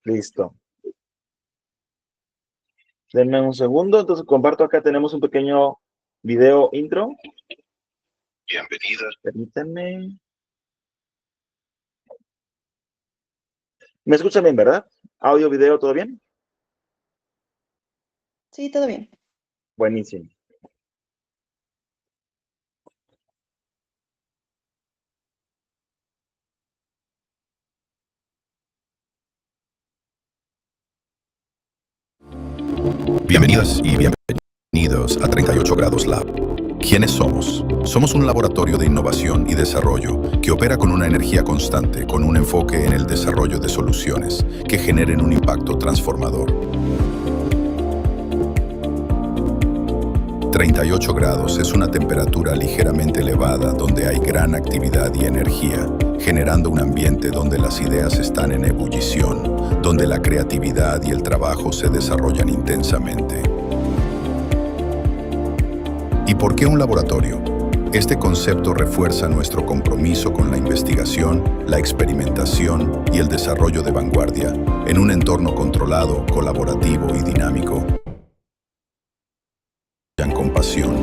Listo. Denme un segundo, entonces comparto acá, tenemos un pequeño video intro. Bienvenidos. Permítanme. ¿Me escuchan bien, verdad? Audio, video, ¿todo bien? Sí, todo bien. Buenísimo. Bienvenidas y bienvenidos a 38 Grados Lab. ¿Quiénes somos? Somos un laboratorio de innovación y desarrollo que opera con una energía constante, con un enfoque en el desarrollo de soluciones que generen un impacto transformador. 38 grados es una temperatura ligeramente elevada donde hay gran actividad y energía, generando un ambiente donde las ideas están en ebullición, donde la creatividad y el trabajo se desarrollan intensamente. ¿Y por qué un laboratorio? Este concepto refuerza nuestro compromiso con la investigación, la experimentación y el desarrollo de vanguardia en un entorno controlado, colaborativo y dinámico. Con pasión.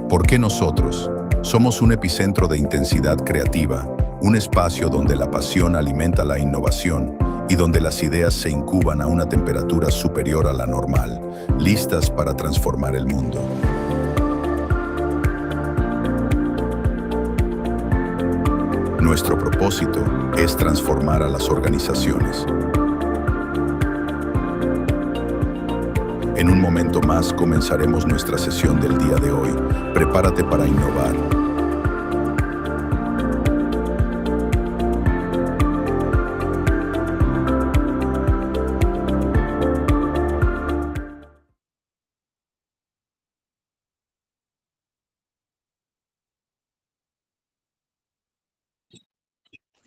¿Por qué nosotros? Somos un epicentro de intensidad creativa, un espacio donde la pasión alimenta la innovación y donde las ideas se incuban a una temperatura superior a la normal, listas para transformar el mundo. Nuestro propósito es transformar a las organizaciones. En un momento más comenzaremos nuestra sesión del día de hoy. Prepárate para innovar.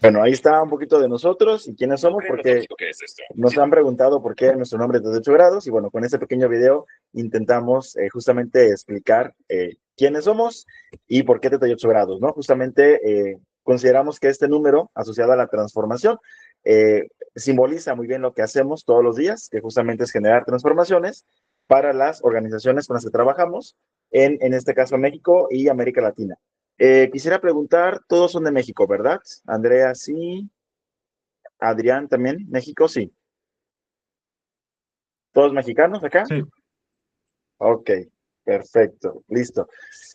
Bueno, ahí está un poquito de nosotros y quiénes somos, porque nos han preguntado por qué nuestro nombre es 38 grados y bueno, con este pequeño video intentamos justamente explicar quiénes somos y por qué 38 grados, ¿no? Justamente consideramos que este número asociado a la transformación simboliza muy bien lo que hacemos todos los días, que justamente es generar transformaciones para las organizaciones con las que trabajamos, en este caso México y América Latina. Quisiera preguntar, todos son de México, ¿verdad? Andrea, sí. Adrián también, México, sí. ¿Todos mexicanos acá? Sí. Ok, perfecto, listo.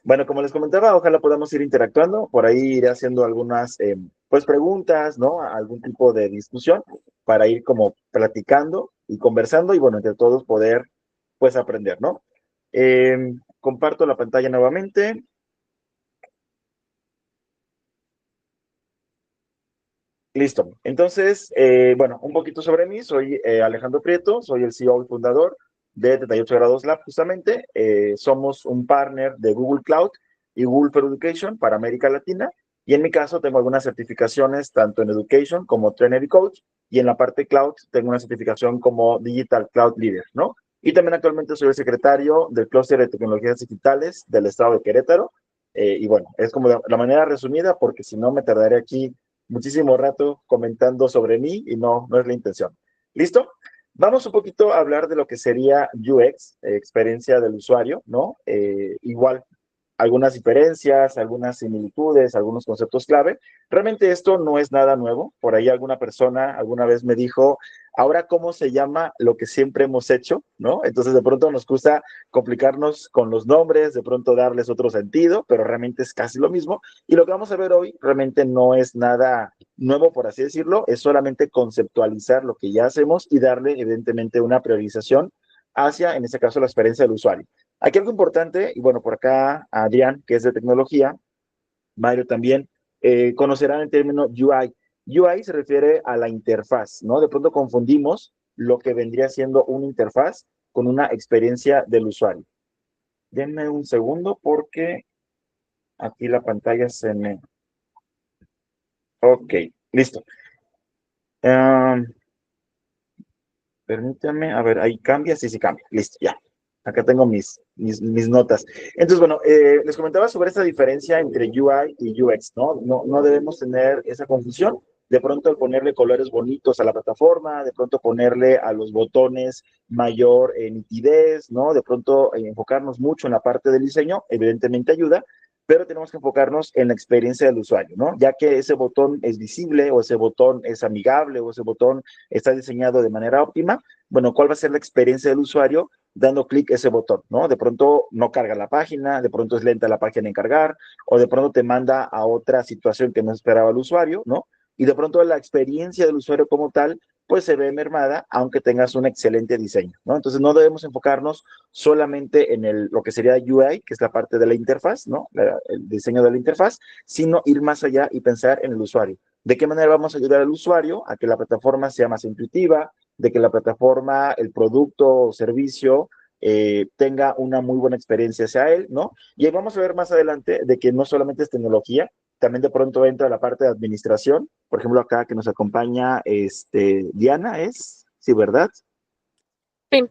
Bueno, como les comentaba, ojalá podamos ir interactuando. Por ahí iré haciendo algunas pues preguntas, ¿no? Algún tipo de discusión para ir como platicando y conversando y bueno, entre todos poder pues aprender, ¿no? Comparto la pantalla nuevamente. Listo. Entonces, bueno, un poquito sobre mí. Soy Alejandro Prieto, soy el CEO y fundador de 38 Grados Lab, justamente. Somos un partner de Google Cloud y Google for Education para América Latina. Y en mi caso tengo algunas certificaciones tanto en Education como Trainer y Coach. Y en la parte Cloud tengo una certificación como Digital Cloud Leader, ¿no? Y también actualmente soy el secretario del Clúster de Tecnologías Digitales del Estado de Querétaro. Y bueno, es como la manera resumida porque si no me tardaré aquí muchísimo rato comentando sobre mí y no es la intención. ¿Listo? Vamos un poquito a hablar de lo que sería UX, experiencia del usuario, ¿no? Igual, algunas diferencias, algunas similitudes, algunos conceptos clave. Realmente esto no es nada nuevo. Por ahí alguna persona alguna vez me dijo, ahora cómo se llama lo que siempre hemos hecho, ¿no? Entonces de pronto nos gusta complicarnos con los nombres, de pronto darles otro sentido, pero realmente es casi lo mismo. Y lo que vamos a ver hoy realmente no es nada nuevo, por así decirlo, es solamente conceptualizar lo que ya hacemos y darle evidentemente una priorización hacia, en este caso, la experiencia del usuario. Aquí algo importante, y bueno, por acá Adrián, que es de tecnología, Mario también, conocerán el término UI. UI se refiere a la interfaz, ¿no? De pronto confundimos lo que vendría siendo una interfaz con una experiencia del usuario. Denme un segundo porque aquí la pantalla se me... Ok, listo. Permítame, a ver, ahí cambia, sí cambia, listo, ya. Acá tengo mis notas. Entonces, bueno, les comentaba sobre esta diferencia entre UI y UX, ¿no? No debemos tener esa confusión. de pronto el ponerle colores bonitos a la plataforma, de pronto ponerle a los botones mayor nitidez, ¿no? De pronto enfocarnos mucho en la parte del diseño, evidentemente ayuda, pero tenemos que enfocarnos en la experiencia del usuario, ¿no? Ya que ese botón es visible o ese botón es amigable o ese botón está diseñado de manera óptima, bueno, ¿cuál va a ser la experiencia del usuario dando clic a ese botón, ¿no? De pronto no carga la página, de pronto es lenta la página en cargar, o de pronto te manda a otra situación que no esperaba el usuario, ¿no? Y de pronto la experiencia del usuario como tal, pues se ve mermada, aunque tengas un excelente diseño, ¿no? Entonces no debemos enfocarnos solamente en lo que sería UI, que es la parte de la interfaz, ¿no? El diseño de la interfaz, sino ir más allá y pensar en el usuario. ¿De qué manera vamos a ayudar al usuario a que la plataforma sea más intuitiva, de que la plataforma, el producto o servicio tenga una muy buena experiencia hacia él, ¿no? Y ahí vamos a ver más adelante de que no solamente es tecnología, también de pronto entra la parte de administración. Por ejemplo, acá que nos acompaña Diana, ¿es? Sí, ¿verdad? Sí.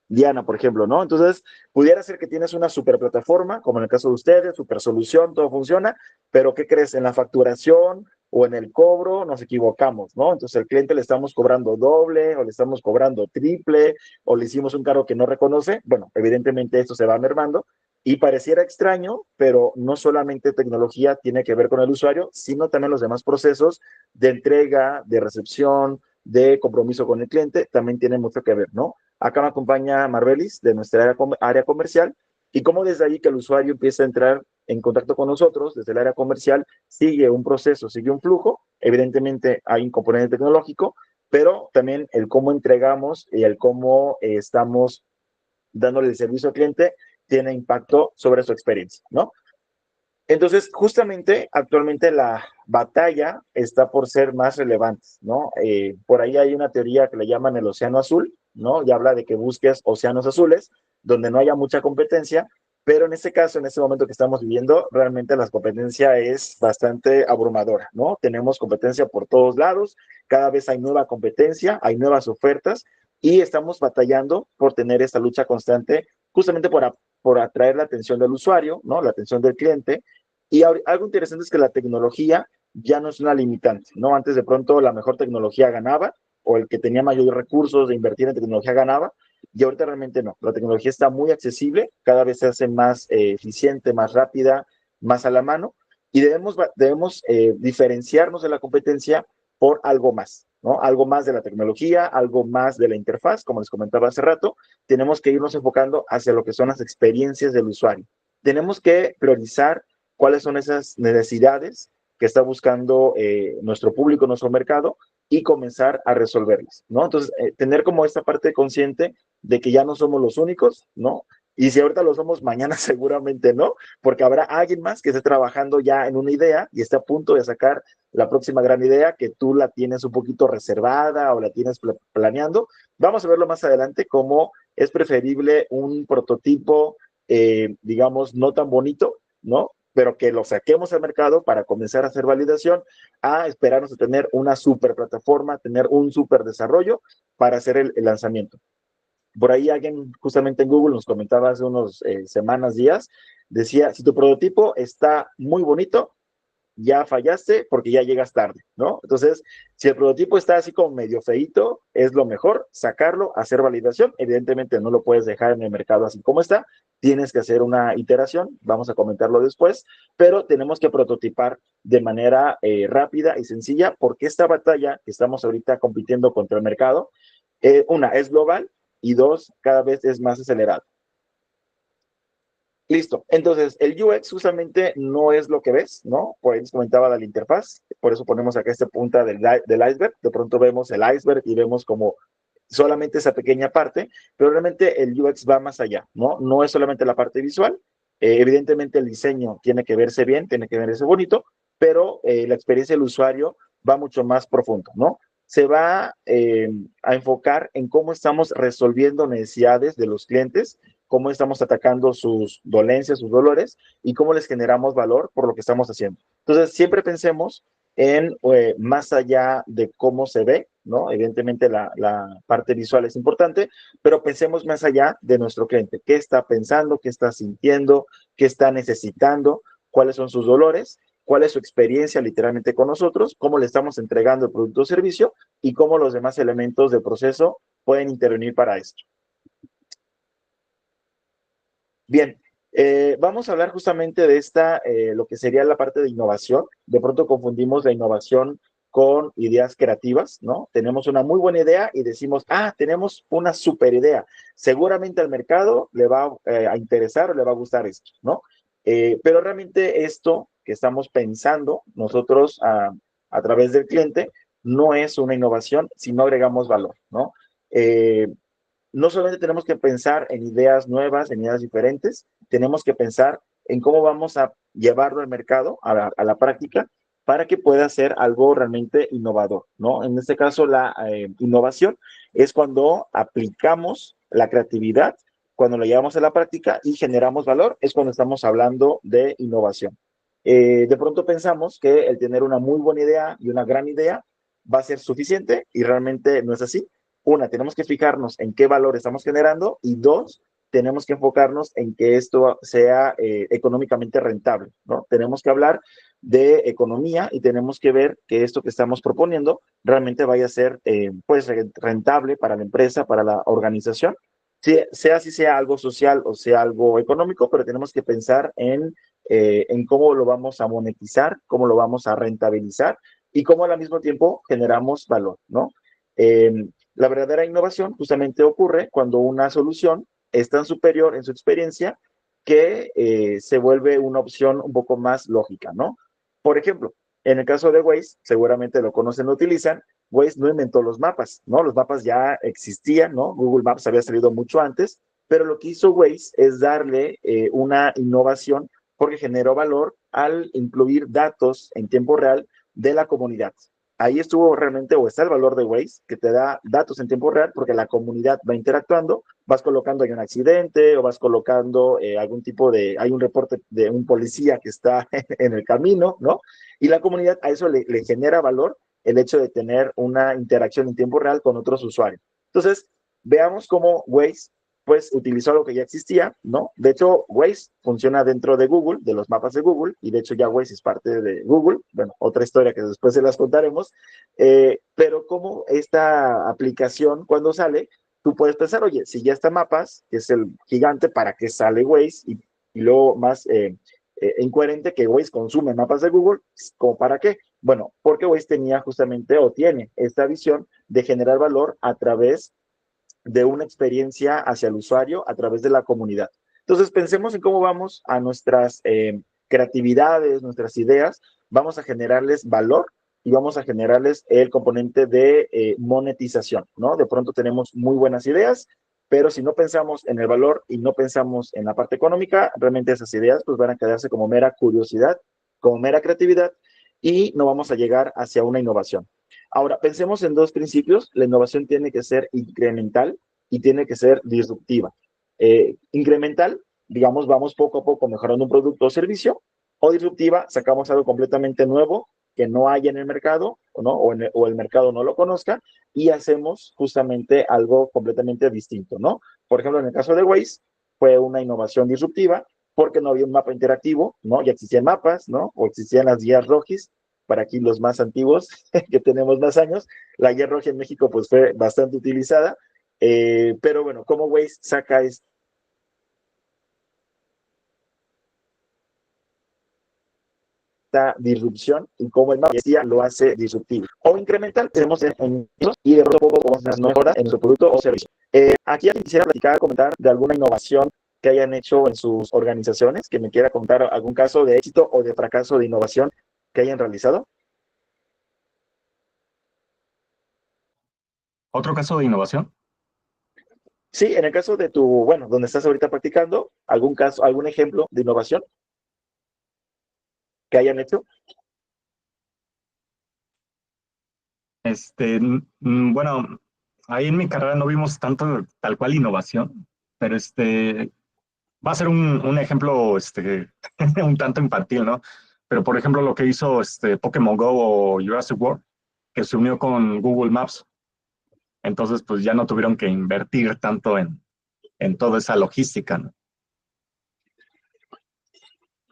Diana, por ejemplo, ¿no? Entonces, pudiera ser que tienes una super plataforma, como en el caso de ustedes, super solución, todo funciona, pero ¿qué crees? En la facturación o en el cobro nos equivocamos, ¿no? Entonces, al cliente le estamos cobrando doble o le estamos cobrando triple o le hicimos un cargo que no reconoce. Bueno, evidentemente esto se va mermando y pareciera extraño, pero no solamente tecnología tiene que ver con el usuario, sino también los demás procesos de entrega, de recepción, de compromiso con el cliente, también tienen mucho que ver, ¿no? Acá me acompaña Marbelis de nuestra área comercial y cómo desde ahí que el usuario empieza a entrar en contacto con nosotros, desde el área comercial, sigue un proceso, sigue un flujo. Evidentemente hay un componente tecnológico, pero también el cómo entregamos y el cómo estamos dándole el servicio al cliente tiene impacto sobre su experiencia, ¿no? Entonces, justamente, actualmente la batalla está por ser más relevante, ¿no? Por ahí hay una teoría que le llaman el océano azul, ¿no? Y habla de que busques océanos azules, donde no haya mucha competencia, pero en este caso, en este momento que estamos viviendo, realmente la competencia es bastante abrumadora, ¿no? Tenemos competencia por todos lados, cada vez hay nueva competencia, hay nuevas ofertas, y estamos batallando por tener esta lucha constante, justamente por atraer la atención del usuario, ¿no? La atención del cliente, y algo interesante es que la tecnología ya no es una limitante, ¿no? Antes de pronto la mejor tecnología ganaba, o el que tenía mayores recursos de invertir en tecnología ganaba, y ahorita realmente no. La tecnología está muy accesible, cada vez se hace más eficiente, más rápida, más a la mano, y debemos diferenciarnos de la competencia por algo más, ¿no? Algo más de la tecnología, algo más de la interfaz, como les comentaba hace rato. Tenemos que irnos enfocando hacia lo que son las experiencias del usuario. Tenemos que priorizar cuáles son esas necesidades que está buscando nuestro público, nuestro mercado, y comenzar a resolverlas, ¿no? Entonces, tener como esta parte consciente de que ya no somos los únicos, ¿no? Y si ahorita lo somos, mañana seguramente no, porque habrá alguien más que esté trabajando ya en una idea y esté a punto de sacar la próxima gran idea que tú la tienes un poquito reservada o la tienes planeando. Vamos a verlo más adelante, cómo es preferible un prototipo, digamos, no tan bonito, ¿no? Pero que lo saquemos al mercado para comenzar a hacer validación, a esperarnos a tener una super plataforma, tener un super desarrollo para hacer el lanzamiento. Por ahí alguien justamente en Google nos comentaba hace unos semanas, días, decía, si tu prototipo está muy bonito, ya fallaste porque ya llegas tarde, ¿no? Entonces, si el prototipo está así como medio feíto, es lo mejor sacarlo, hacer validación. Evidentemente no lo puedes dejar en el mercado así como está, tienes que hacer una iteración, vamos a comentarlo después, pero tenemos que prototipar de manera rápida y sencilla porque esta batalla que estamos ahorita compitiendo contra el mercado, una, es global y dos, cada vez es más acelerado. Listo. Entonces, el UX justamente no es lo que ves, ¿no? Por ahí les comentaba de la interfaz, por eso ponemos acá esta punta del iceberg. De pronto vemos el iceberg y vemos como solamente esa pequeña parte, pero realmente el UX va más allá, ¿no? No es solamente la parte visual. Evidentemente el diseño tiene que verse bien, tiene que verse bonito, pero la experiencia del usuario va mucho más profundo, ¿no? Se va a enfocar en cómo estamos resolviendo necesidades de los clientes, cómo estamos atacando sus dolencias, sus dolores y cómo les generamos valor por lo que estamos haciendo. Entonces, siempre pensemos en más allá de cómo se ve, ¿no? Evidentemente la parte visual es importante, pero pensemos más allá de nuestro cliente. ¿Qué está pensando? ¿Qué está sintiendo? ¿Qué está necesitando? ¿Cuáles son sus dolores? cuál es su experiencia literalmente con nosotros, cómo le estamos entregando el producto o servicio y cómo los demás elementos del proceso pueden intervenir para esto. Bien, vamos a hablar justamente de lo que sería la parte de innovación. De pronto confundimos la innovación con ideas creativas, ¿no? Tenemos una muy buena idea y decimos, tenemos una super idea. Seguramente al mercado le va a interesar o le va a gustar esto, ¿no? Pero realmente esto que estamos pensando nosotros a través del cliente no es una innovación si no agregamos valor, ¿no? No solamente tenemos que pensar en ideas nuevas, en ideas diferentes, tenemos que pensar en cómo vamos a llevarlo al mercado, a la práctica, para que pueda ser algo realmente innovador, ¿no? En este caso, la innovación es cuando aplicamos la creatividad, cuando lo llevamos a la práctica y generamos valor, es cuando estamos hablando de innovación. De pronto pensamos que el tener una muy buena idea y una gran idea va a ser suficiente y realmente no es así. Una, tenemos que fijarnos en qué valor estamos generando y dos, tenemos que enfocarnos en que esto sea económicamente rentable, ¿no? Tenemos que hablar de economía y tenemos que ver que esto que estamos proponiendo realmente vaya a ser pues rentable para la empresa, para la organización, sea si sea algo social o sea algo económico, pero tenemos que pensar en cómo lo vamos a monetizar, cómo lo vamos a rentabilizar y cómo al mismo tiempo generamos valor, ¿no? Eh, la verdadera innovación justamente ocurre cuando una solución es tan superior en su experiencia que se vuelve una opción un poco más lógica, ¿no? Por ejemplo, en el caso de Waze, seguramente lo conocen, lo utilizan, Waze no inventó los mapas, ¿no? Los mapas ya existían, ¿no? Google Maps había salido mucho antes, pero lo que hizo Waze es darle una innovación porque generó valor al incluir datos en tiempo real de la comunidad. Ahí estuvo realmente, o está el valor de Waze, que te da datos en tiempo real porque la comunidad va interactuando, vas colocando hay un accidente o vas colocando algún tipo de, hay un reporte de un policía que está en el camino, ¿no? Y la comunidad a eso le genera valor el hecho de tener una interacción en tiempo real con otros usuarios. Entonces, veamos cómo Waze pues utilizó lo que ya existía, ¿no? De hecho, Waze funciona dentro de Google, de los mapas de Google, y de hecho ya Waze es parte de Google, bueno, otra historia que después se las contaremos, pero como esta aplicación cuando sale, tú puedes pensar, oye, si ya está Mapas, que es el gigante, ¿para qué sale Waze? Y luego más incoherente que Waze consume mapas de Google, ¿como para qué? Bueno, porque Waze tenía justamente o tiene esta visión de generar valor a través de una experiencia hacia el usuario a través de la comunidad. Entonces, pensemos en cómo vamos a nuestras creatividades, nuestras ideas, vamos a generarles valor y vamos a generarles el componente de monetización, ¿no? De pronto tenemos muy buenas ideas, pero si no pensamos en el valor y no pensamos en la parte económica, realmente esas ideas pues van a quedarse como mera curiosidad, como mera creatividad y no vamos a llegar hacia una innovación. Ahora, pensemos en dos principios. La innovación tiene que ser incremental y tiene que ser disruptiva. Incremental, digamos, vamos poco a poco mejorando un producto o servicio, o disruptiva, sacamos algo completamente nuevo que no hay en el mercado, ¿no? O el mercado no lo conozca, y hacemos justamente algo completamente distinto, ¿no? Por ejemplo, en el caso de Waze, fue una innovación disruptiva porque no había un mapa interactivo, ¿no? Ya existían mapas, ¿no? O existían las guías rojis, para aquí los más antiguos, que tenemos más años, la guía roja en México pues fue bastante utilizada, pero bueno, ¿cómo Waze saca esta disrupción y cómo el mapa lo hace disruptivo? O incremental, tenemos en y de poco vamos a mejorar en su producto o servicio. Aquí alguien quisiera platicar, comentar de alguna innovación que hayan hecho en sus organizaciones, que me quiera contar algún caso de éxito o de fracaso de innovación que hayan realizado. ¿Otro caso de innovación? Sí, en el caso de bueno, donde estás ahorita practicando, algún caso, algún ejemplo de innovación que hayan hecho. Bueno, ahí en mi carrera no vimos tanto tal cual innovación, pero va a ser un ejemplo un tanto infantil, ¿no? Pero por ejemplo lo que hizo Pokémon Go o Jurassic World, que se unió con Google Maps, entonces pues ya no tuvieron que invertir tanto en toda esa logística, ¿no?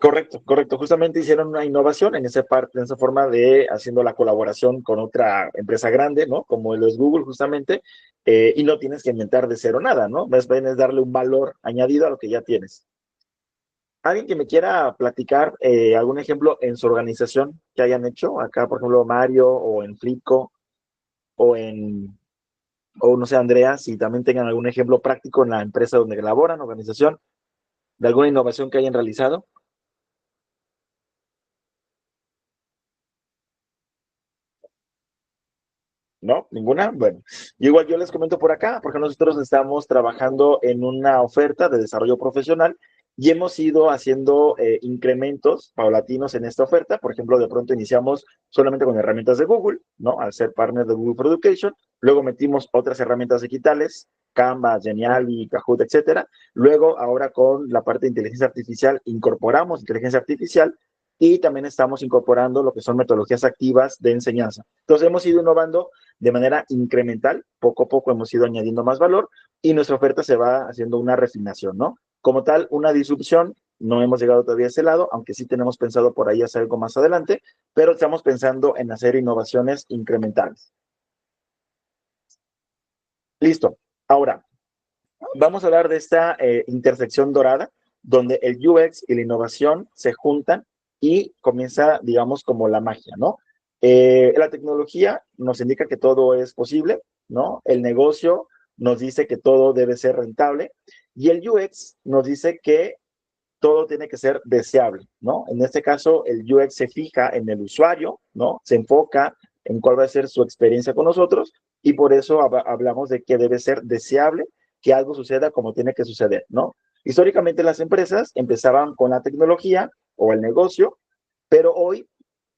Correcto, correcto. Justamente hicieron una innovación en esa parte, en esa forma de haciendo la colaboración con otra empresa grande, ¿no? Como lo es Google, justamente, y no tienes que inventar de cero nada, ¿no? Más bien es darle un valor añadido a lo que ya tienes. ¿Alguien que me quiera platicar algún ejemplo en su organización que hayan hecho? Acá, por ejemplo, Mario o en Flipco o en, o no sé, Andrea, si también tengan algún ejemplo práctico en la empresa donde laboran, organización, de alguna innovación que hayan realizado. ¿No? ¿Ninguna? Bueno, igual yo les comento por acá, porque nosotros estamos trabajando en una oferta de desarrollo profesional y hemos ido haciendo incrementos paulatinos en esta oferta. Por ejemplo, de pronto iniciamos solamente con herramientas de Google, ¿no? Al ser partner de Google for Education. Luego metimos otras herramientas digitales, Canva, Geniali, Kahoot, etcétera. Luego, ahora con la parte de inteligencia artificial, incorporamos inteligencia artificial y también estamos incorporando lo que son metodologías activas de enseñanza. Entonces, hemos ido innovando de manera incremental, poco a poco hemos ido añadiendo más valor y nuestra oferta se va haciendo una refinación, ¿no? Como tal, una disrupción, no hemos llegado todavía a ese lado, aunque sí tenemos pensado por ahí hacer algo más adelante, pero estamos pensando en hacer innovaciones incrementales. Listo. Ahora, vamos a hablar de esta intersección dorada, donde el UX y la innovación se juntan y comienza, digamos, como la magia, ¿no? La tecnología nos indica que todo es posible, ¿no? El negocio nos dice que todo debe ser rentable y el UX nos dice que todo tiene que ser deseable, ¿no? En este caso, el UX se fija en el usuario, ¿no? Se enfoca en cuál va a ser su experiencia con nosotros y por eso hablamos de que debe ser deseable que algo suceda como tiene que suceder, ¿no? Históricamente las empresas empezaban con la tecnología o el negocio, pero hoy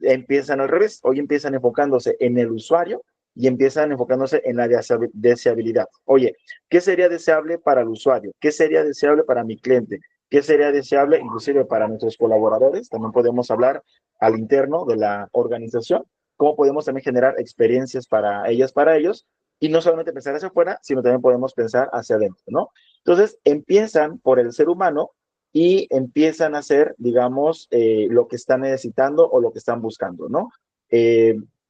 empiezan al revés, hoy empiezan enfocándose en el usuario y empiezan enfocándose en la deseabilidad. Oye, ¿qué sería deseable para el usuario? ¿Qué sería deseable para mi cliente? ¿Qué sería deseable inclusive para nuestros colaboradores? También podemos hablar al interno de la organización, cómo podemos también generar experiencias para ellas, para ellos, y no solamente pensar hacia afuera, sino también podemos pensar hacia adentro, ¿no? Entonces, empiezan por el ser humano y empiezan a hacer, digamos, lo que están necesitando o lo que están buscando, ¿no?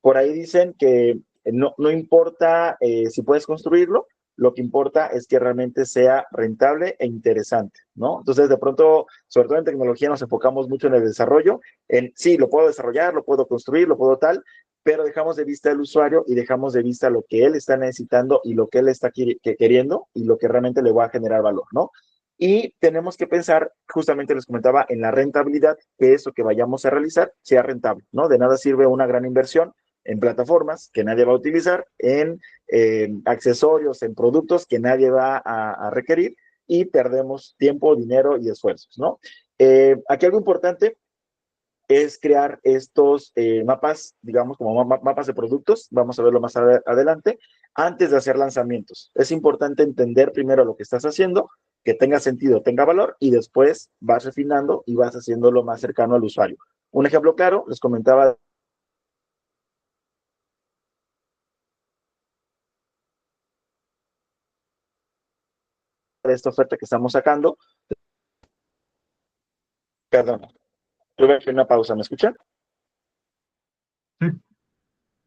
Por ahí dicen que no importa si puedes construirlo, lo que importa es que realmente sea rentable e interesante, ¿no? Entonces, de pronto, sobre todo en tecnología, nos enfocamos mucho en el desarrollo, en sí, lo puedo desarrollar, lo puedo construir, lo puedo tal, pero dejamos de vista al usuario y dejamos de vista lo que él está necesitando y lo que él está queriendo y lo que realmente le va a generar valor, ¿no? Y tenemos que pensar, justamente les comentaba, en la rentabilidad, que eso que vayamos a realizar sea rentable, ¿no? De nada sirve una gran inversión en plataformas que nadie va a utilizar, en accesorios, en productos que nadie va a requerir y perdemos tiempo, dinero y esfuerzos, ¿no? Aquí algo importante es crear estos mapas, digamos, como mapas de productos, vamos a verlo más adelante, antes de hacer lanzamientos. Es importante entender primero lo que estás haciendo, que tenga sentido, tenga valor, y después vas refinando y vas haciéndolo más cercano al usuario. Un ejemplo claro, les comentaba de esta oferta que estamos sacando. Perdón, tuve una pausa, ¿me escuchan? Sí.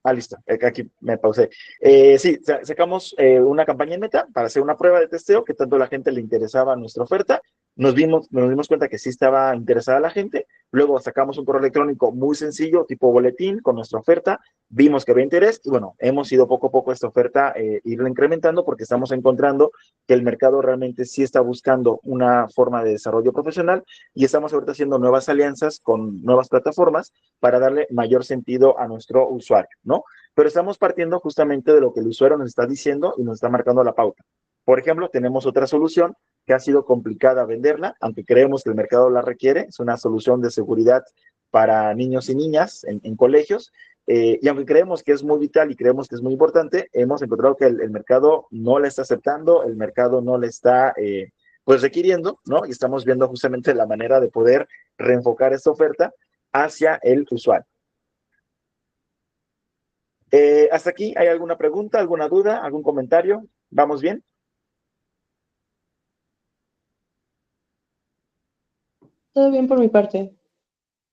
Ah, listo, aquí me pausé. Sí, sacamos una campaña en Meta para hacer una prueba de testeo que tanto a la gente le interesaba nuestra oferta. Nos dimos cuenta que sí estaba interesada la gente. Luego sacamos un correo electrónico muy sencillo, tipo boletín, con nuestra oferta. Vimos que había interés y bueno, hemos ido poco a poco esta oferta, irla incrementando porque estamos encontrando que el mercado realmente sí está buscando una forma de desarrollo profesional y estamos ahorita haciendo nuevas alianzas con nuevas plataformas para darle mayor sentido a nuestro usuario, ¿no? Pero estamos partiendo justamente de lo que el usuario nos está diciendo y nos está marcando la pauta. Por ejemplo, tenemos otra solución que ha sido complicada venderla, aunque creemos que el mercado la requiere, es una solución de seguridad para niños y niñas en colegios, y aunque creemos que es muy vital y creemos que es muy importante, hemos encontrado que el mercado no la está aceptando, el mercado no le está pues requiriendo, ¿no? Y estamos viendo justamente la manera de poder reenfocar esta oferta hacia el usuario. Hasta aquí, ¿hay alguna pregunta, alguna duda, algún comentario? ¿Vamos bien? Todo bien por mi parte.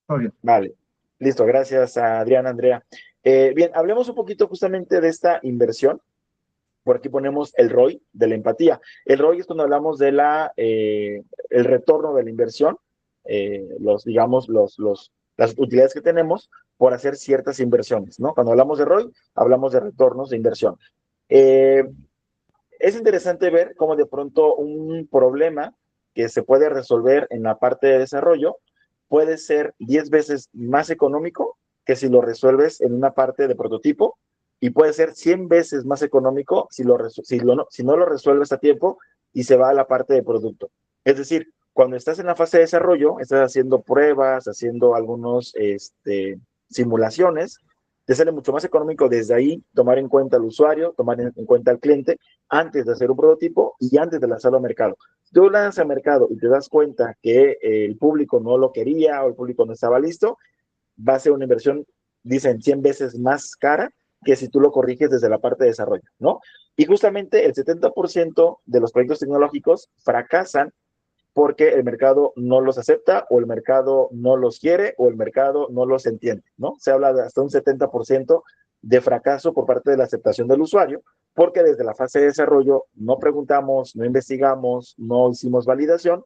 Todo bien. Vale, listo, gracias a Adriana, Andrea. Bien, hablemos un poquito justamente de esta inversión. Por aquí ponemos el ROI de la empatía. El ROI es cuando hablamos de el retorno de la inversión, digamos, las utilidades que tenemos por hacer ciertas inversiones, ¿no? Cuando hablamos de ROI, hablamos de retornos de inversión. Eh, es interesante ver cómo de pronto un problema que se puede resolver en la parte de desarrollo puede ser 10 veces más económico que si lo resuelves en una parte de prototipo y puede ser 100 veces más económico si no lo resuelves a tiempo y se va a la parte de producto. Es decir, cuando estás en la fase de desarrollo, estás haciendo pruebas, haciendo algunos simulaciones, te sale mucho más económico desde ahí tomar en cuenta al usuario, tomar en cuenta al cliente antes de hacer un prototipo y antes de lanzarlo al mercado. Tú lanzas al mercado y te das cuenta que el público no lo quería o el público no estaba listo, va a ser una inversión, dicen, 100 veces más cara que si tú lo corriges desde la parte de desarrollo, ¿no? Y justamente el 70% de los proyectos tecnológicos fracasan porque el mercado no los acepta o el mercado no los quiere o el mercado no los entiende, ¿no? Se habla de hasta un 70% de fracaso por parte de la aceptación del usuario, porque desde la fase de desarrollo no preguntamos, no investigamos, no hicimos validación,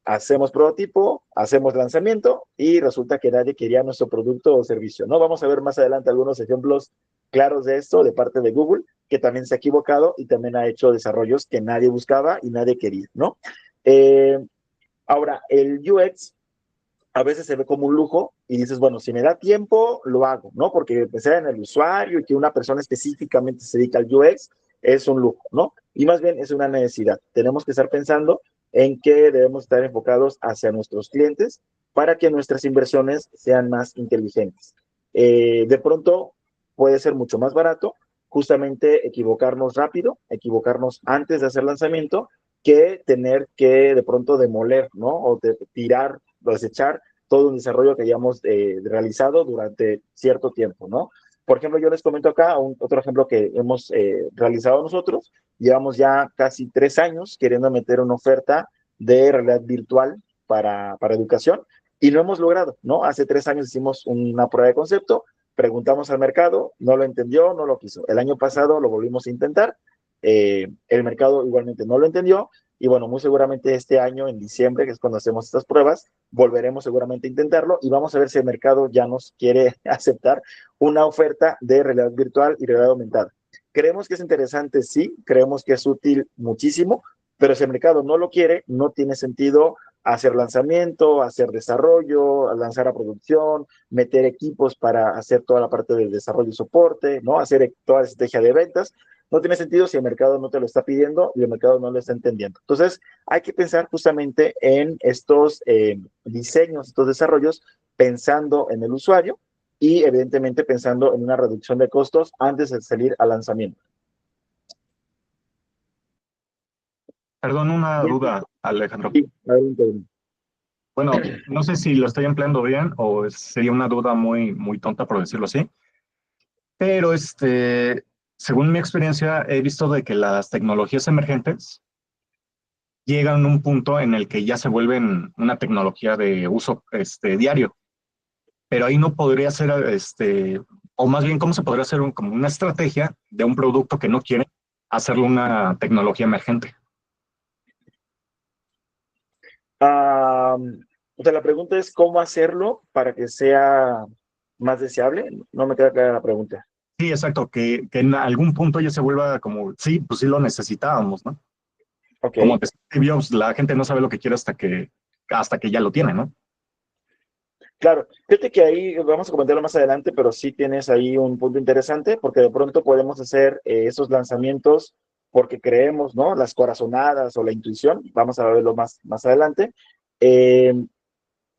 hacemos prototipo, hacemos lanzamiento y resulta que nadie quería nuestro producto o servicio, ¿no? Vamos a ver más adelante algunos ejemplos claros de esto de parte de Google, que también se ha equivocado y también ha hecho desarrollos que nadie buscaba y nadie quería, ¿no? Eh, Ahora, el UX a veces se ve como un lujo y dices, bueno, si me da tiempo, lo hago, ¿no? Porque pensar en el usuario y que una persona específicamente se dedica al UX es un lujo, ¿no? Y más bien es una necesidad. Tenemos que estar pensando en que debemos estar enfocados hacia nuestros clientes para que nuestras inversiones sean más inteligentes. De pronto puede ser mucho más barato justamente equivocarnos rápido, equivocarnos antes de hacer lanzamiento, que tener que de pronto demoler, ¿no? O tirar, desechar todo un desarrollo que hayamos realizado durante cierto tiempo, ¿no? Por ejemplo, yo les comento acá otro ejemplo que hemos realizado nosotros. Llevamos ya casi 3 años queriendo meter una oferta de realidad virtual para educación y lo hemos logrado, ¿no? Hace 3 años hicimos una prueba de concepto, preguntamos al mercado, no lo entendió, no lo quiso. El año pasado lo volvimos a intentar, el mercado igualmente no lo entendió y bueno, muy seguramente este año, en diciembre, que es cuando hacemos estas pruebas, volveremos seguramente a intentarlo y vamos a ver si el mercado ya nos quiere aceptar una oferta de realidad virtual y realidad aumentada. Creemos que es interesante, sí, creemos que es útil muchísimo, pero si el mercado no lo quiere, no tiene sentido hacer lanzamiento, hacer desarrollo, lanzar a producción, meter equipos para hacer toda la parte del desarrollo y soporte, ¿no? Hacer toda la estrategia de ventas. No tiene sentido si el mercado no te lo está pidiendo y el mercado no lo está entendiendo. Entonces, hay que pensar justamente en estos diseños, estos desarrollos, pensando en el usuario y evidentemente pensando en una reducción de costos antes de salir al lanzamiento. Perdón, una Bien. duda, Alejandro. Sí, adelante. Bueno, no sé si lo estoy empleando bien o sería una duda muy, muy tonta, por decirlo así, pero según mi experiencia, he visto de que las tecnologías emergentes llegan a un punto en el que ya se vuelven una tecnología de uso diario, pero ahí no podría ser, o más bien, ¿cómo se podría hacer como una estrategia de un producto que no quiere hacerlo una tecnología emergente? O sea, la pregunta es cómo hacerlo para que sea más deseable. No me queda clara la pregunta. Sí, exacto, que en algún punto ya se vuelva como, sí, pues sí lo necesitábamos, ¿no? Ok, Como decía Steve Jobs, la gente no sabe lo que quiere hasta que ya lo tiene, ¿no? claro. Fíjate que ahí vamos a comentarlo más adelante, pero sí tienes ahí un punto interesante porque de pronto podemos hacer esos lanzamientos porque creemos, ¿no? Las corazonadas o la intuición. Vamos a verlo más adelante. Eh,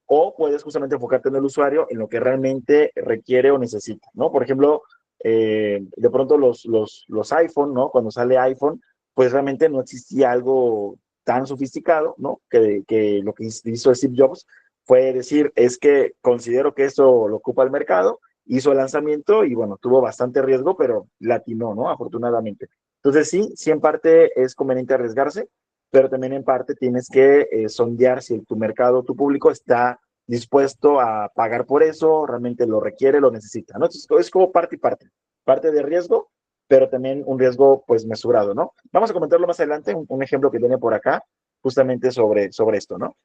o puedes justamente enfocarte en el usuario, en lo que realmente requiere o necesita, ¿no? Por ejemplo, de pronto los iPhone, ¿no? Cuando sale iPhone, pues realmente no existía algo tan sofisticado, ¿no? Que lo que hizo Steve Jobs fue decir, es que considero que eso lo ocupa el mercado, hizo el lanzamiento y bueno, tuvo bastante riesgo, pero latinó, ¿no? Afortunadamente. Entonces sí en parte es conveniente arriesgarse, pero también en parte tienes que sondear si tu mercado, tu público está dispuesto a pagar por eso, realmente lo requiere, lo necesita, ¿no? Entonces, es como parte y parte. Parte de riesgo, pero también un riesgo, pues, mesurado, ¿no? Vamos a comentarlo más adelante, un ejemplo que tiene por acá, justamente sobre esto, ¿no?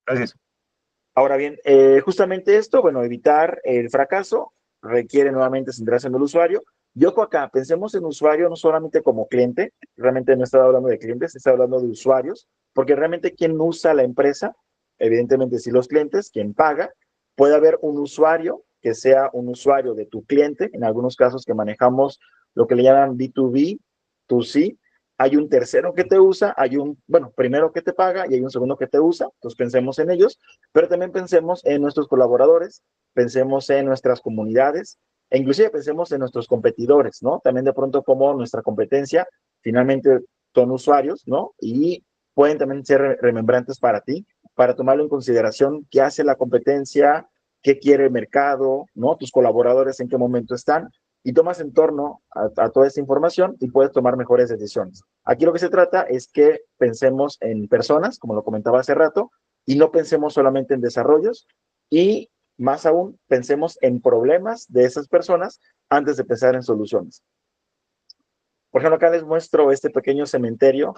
Gracias. Ahora bien, justamente esto, bueno, evitar el fracaso requiere nuevamente centrarse en el usuario. Y ojo acá, pensemos en usuario no solamente como cliente, realmente no estaba hablando de clientes, estaba hablando de usuarios, porque realmente quien usa la empresa, evidentemente sí los clientes, quien paga, puede haber un usuario que sea un usuario de tu cliente, en algunos casos que manejamos lo que le llaman B2B, 2C, hay un tercero que te usa, hay un, bueno, primero que te paga y hay un segundo que te usa, entonces pensemos en ellos, pero también pensemos en nuestros colaboradores, pensemos en nuestras comunidades e inclusive pensemos en nuestros competidores, ¿no? También de pronto como nuestra competencia finalmente son usuarios, ¿no? Y pueden también ser remembrantes para ti, para tomarlo en consideración qué hace la competencia, qué quiere el mercado, ¿no? Tus colaboradores en qué momento están y tomas en torno a toda esta información y puedes tomar mejores decisiones. Aquí lo que se trata es que pensemos en personas, como lo comentaba hace rato, y no pensemos solamente en desarrollos y más aún pensemos en problemas de esas personas antes de pensar en soluciones. Por ejemplo, acá les muestro este pequeño cementerio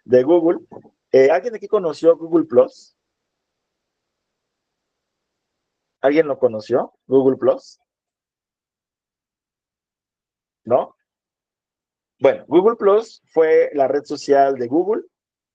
de Google. ¿Alguien aquí conoció Google Plus? ¿Alguien lo conoció? Google Plus, ¿no? Bueno, Google Plus fue la red social de Google,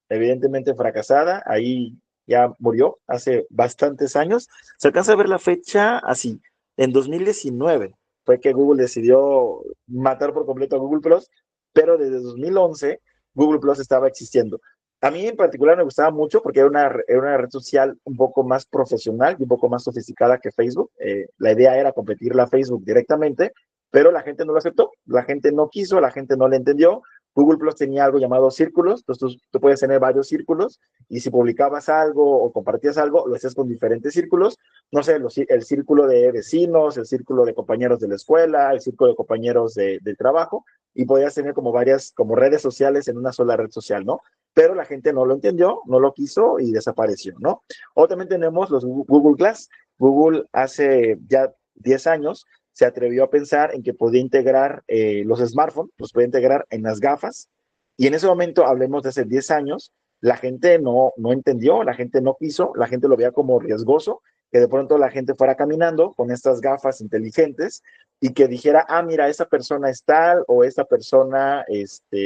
evidentemente fracasada, ahí ya murió hace bastantes años. Se alcanza a ver la fecha así, en 2019 fue que Google decidió matar por completo a Google Plus, pero desde 2011 Google Plus estaba existiendo. A mí en particular me gustaba mucho porque era una red social un poco más profesional y un poco más sofisticada que Facebook. La idea era competirle a Facebook directamente, pero la gente no lo aceptó, la gente no quiso, la gente no le entendió. Google Plus tenía algo llamado círculos, entonces tú puedes tener varios círculos y si publicabas algo o compartías algo, lo hacías con diferentes círculos, no sé, el círculo de vecinos, el círculo de compañeros de la escuela, el círculo de compañeros de trabajo y podías tener como varias, como redes sociales en una sola red social, ¿no? Pero la gente no lo entendió, no lo quiso y desapareció, ¿no? O también tenemos los Google Glass. Google hace ya 10 años se atrevió a pensar en que podía integrar los smartphones, los podía integrar en las gafas. Y en ese momento, hablemos de hace 10 años, la gente no entendió, la gente no quiso, la gente lo veía como riesgoso, que de pronto la gente fuera caminando con estas gafas inteligentes y que dijera, ah, mira, esa persona es tal o esta persona,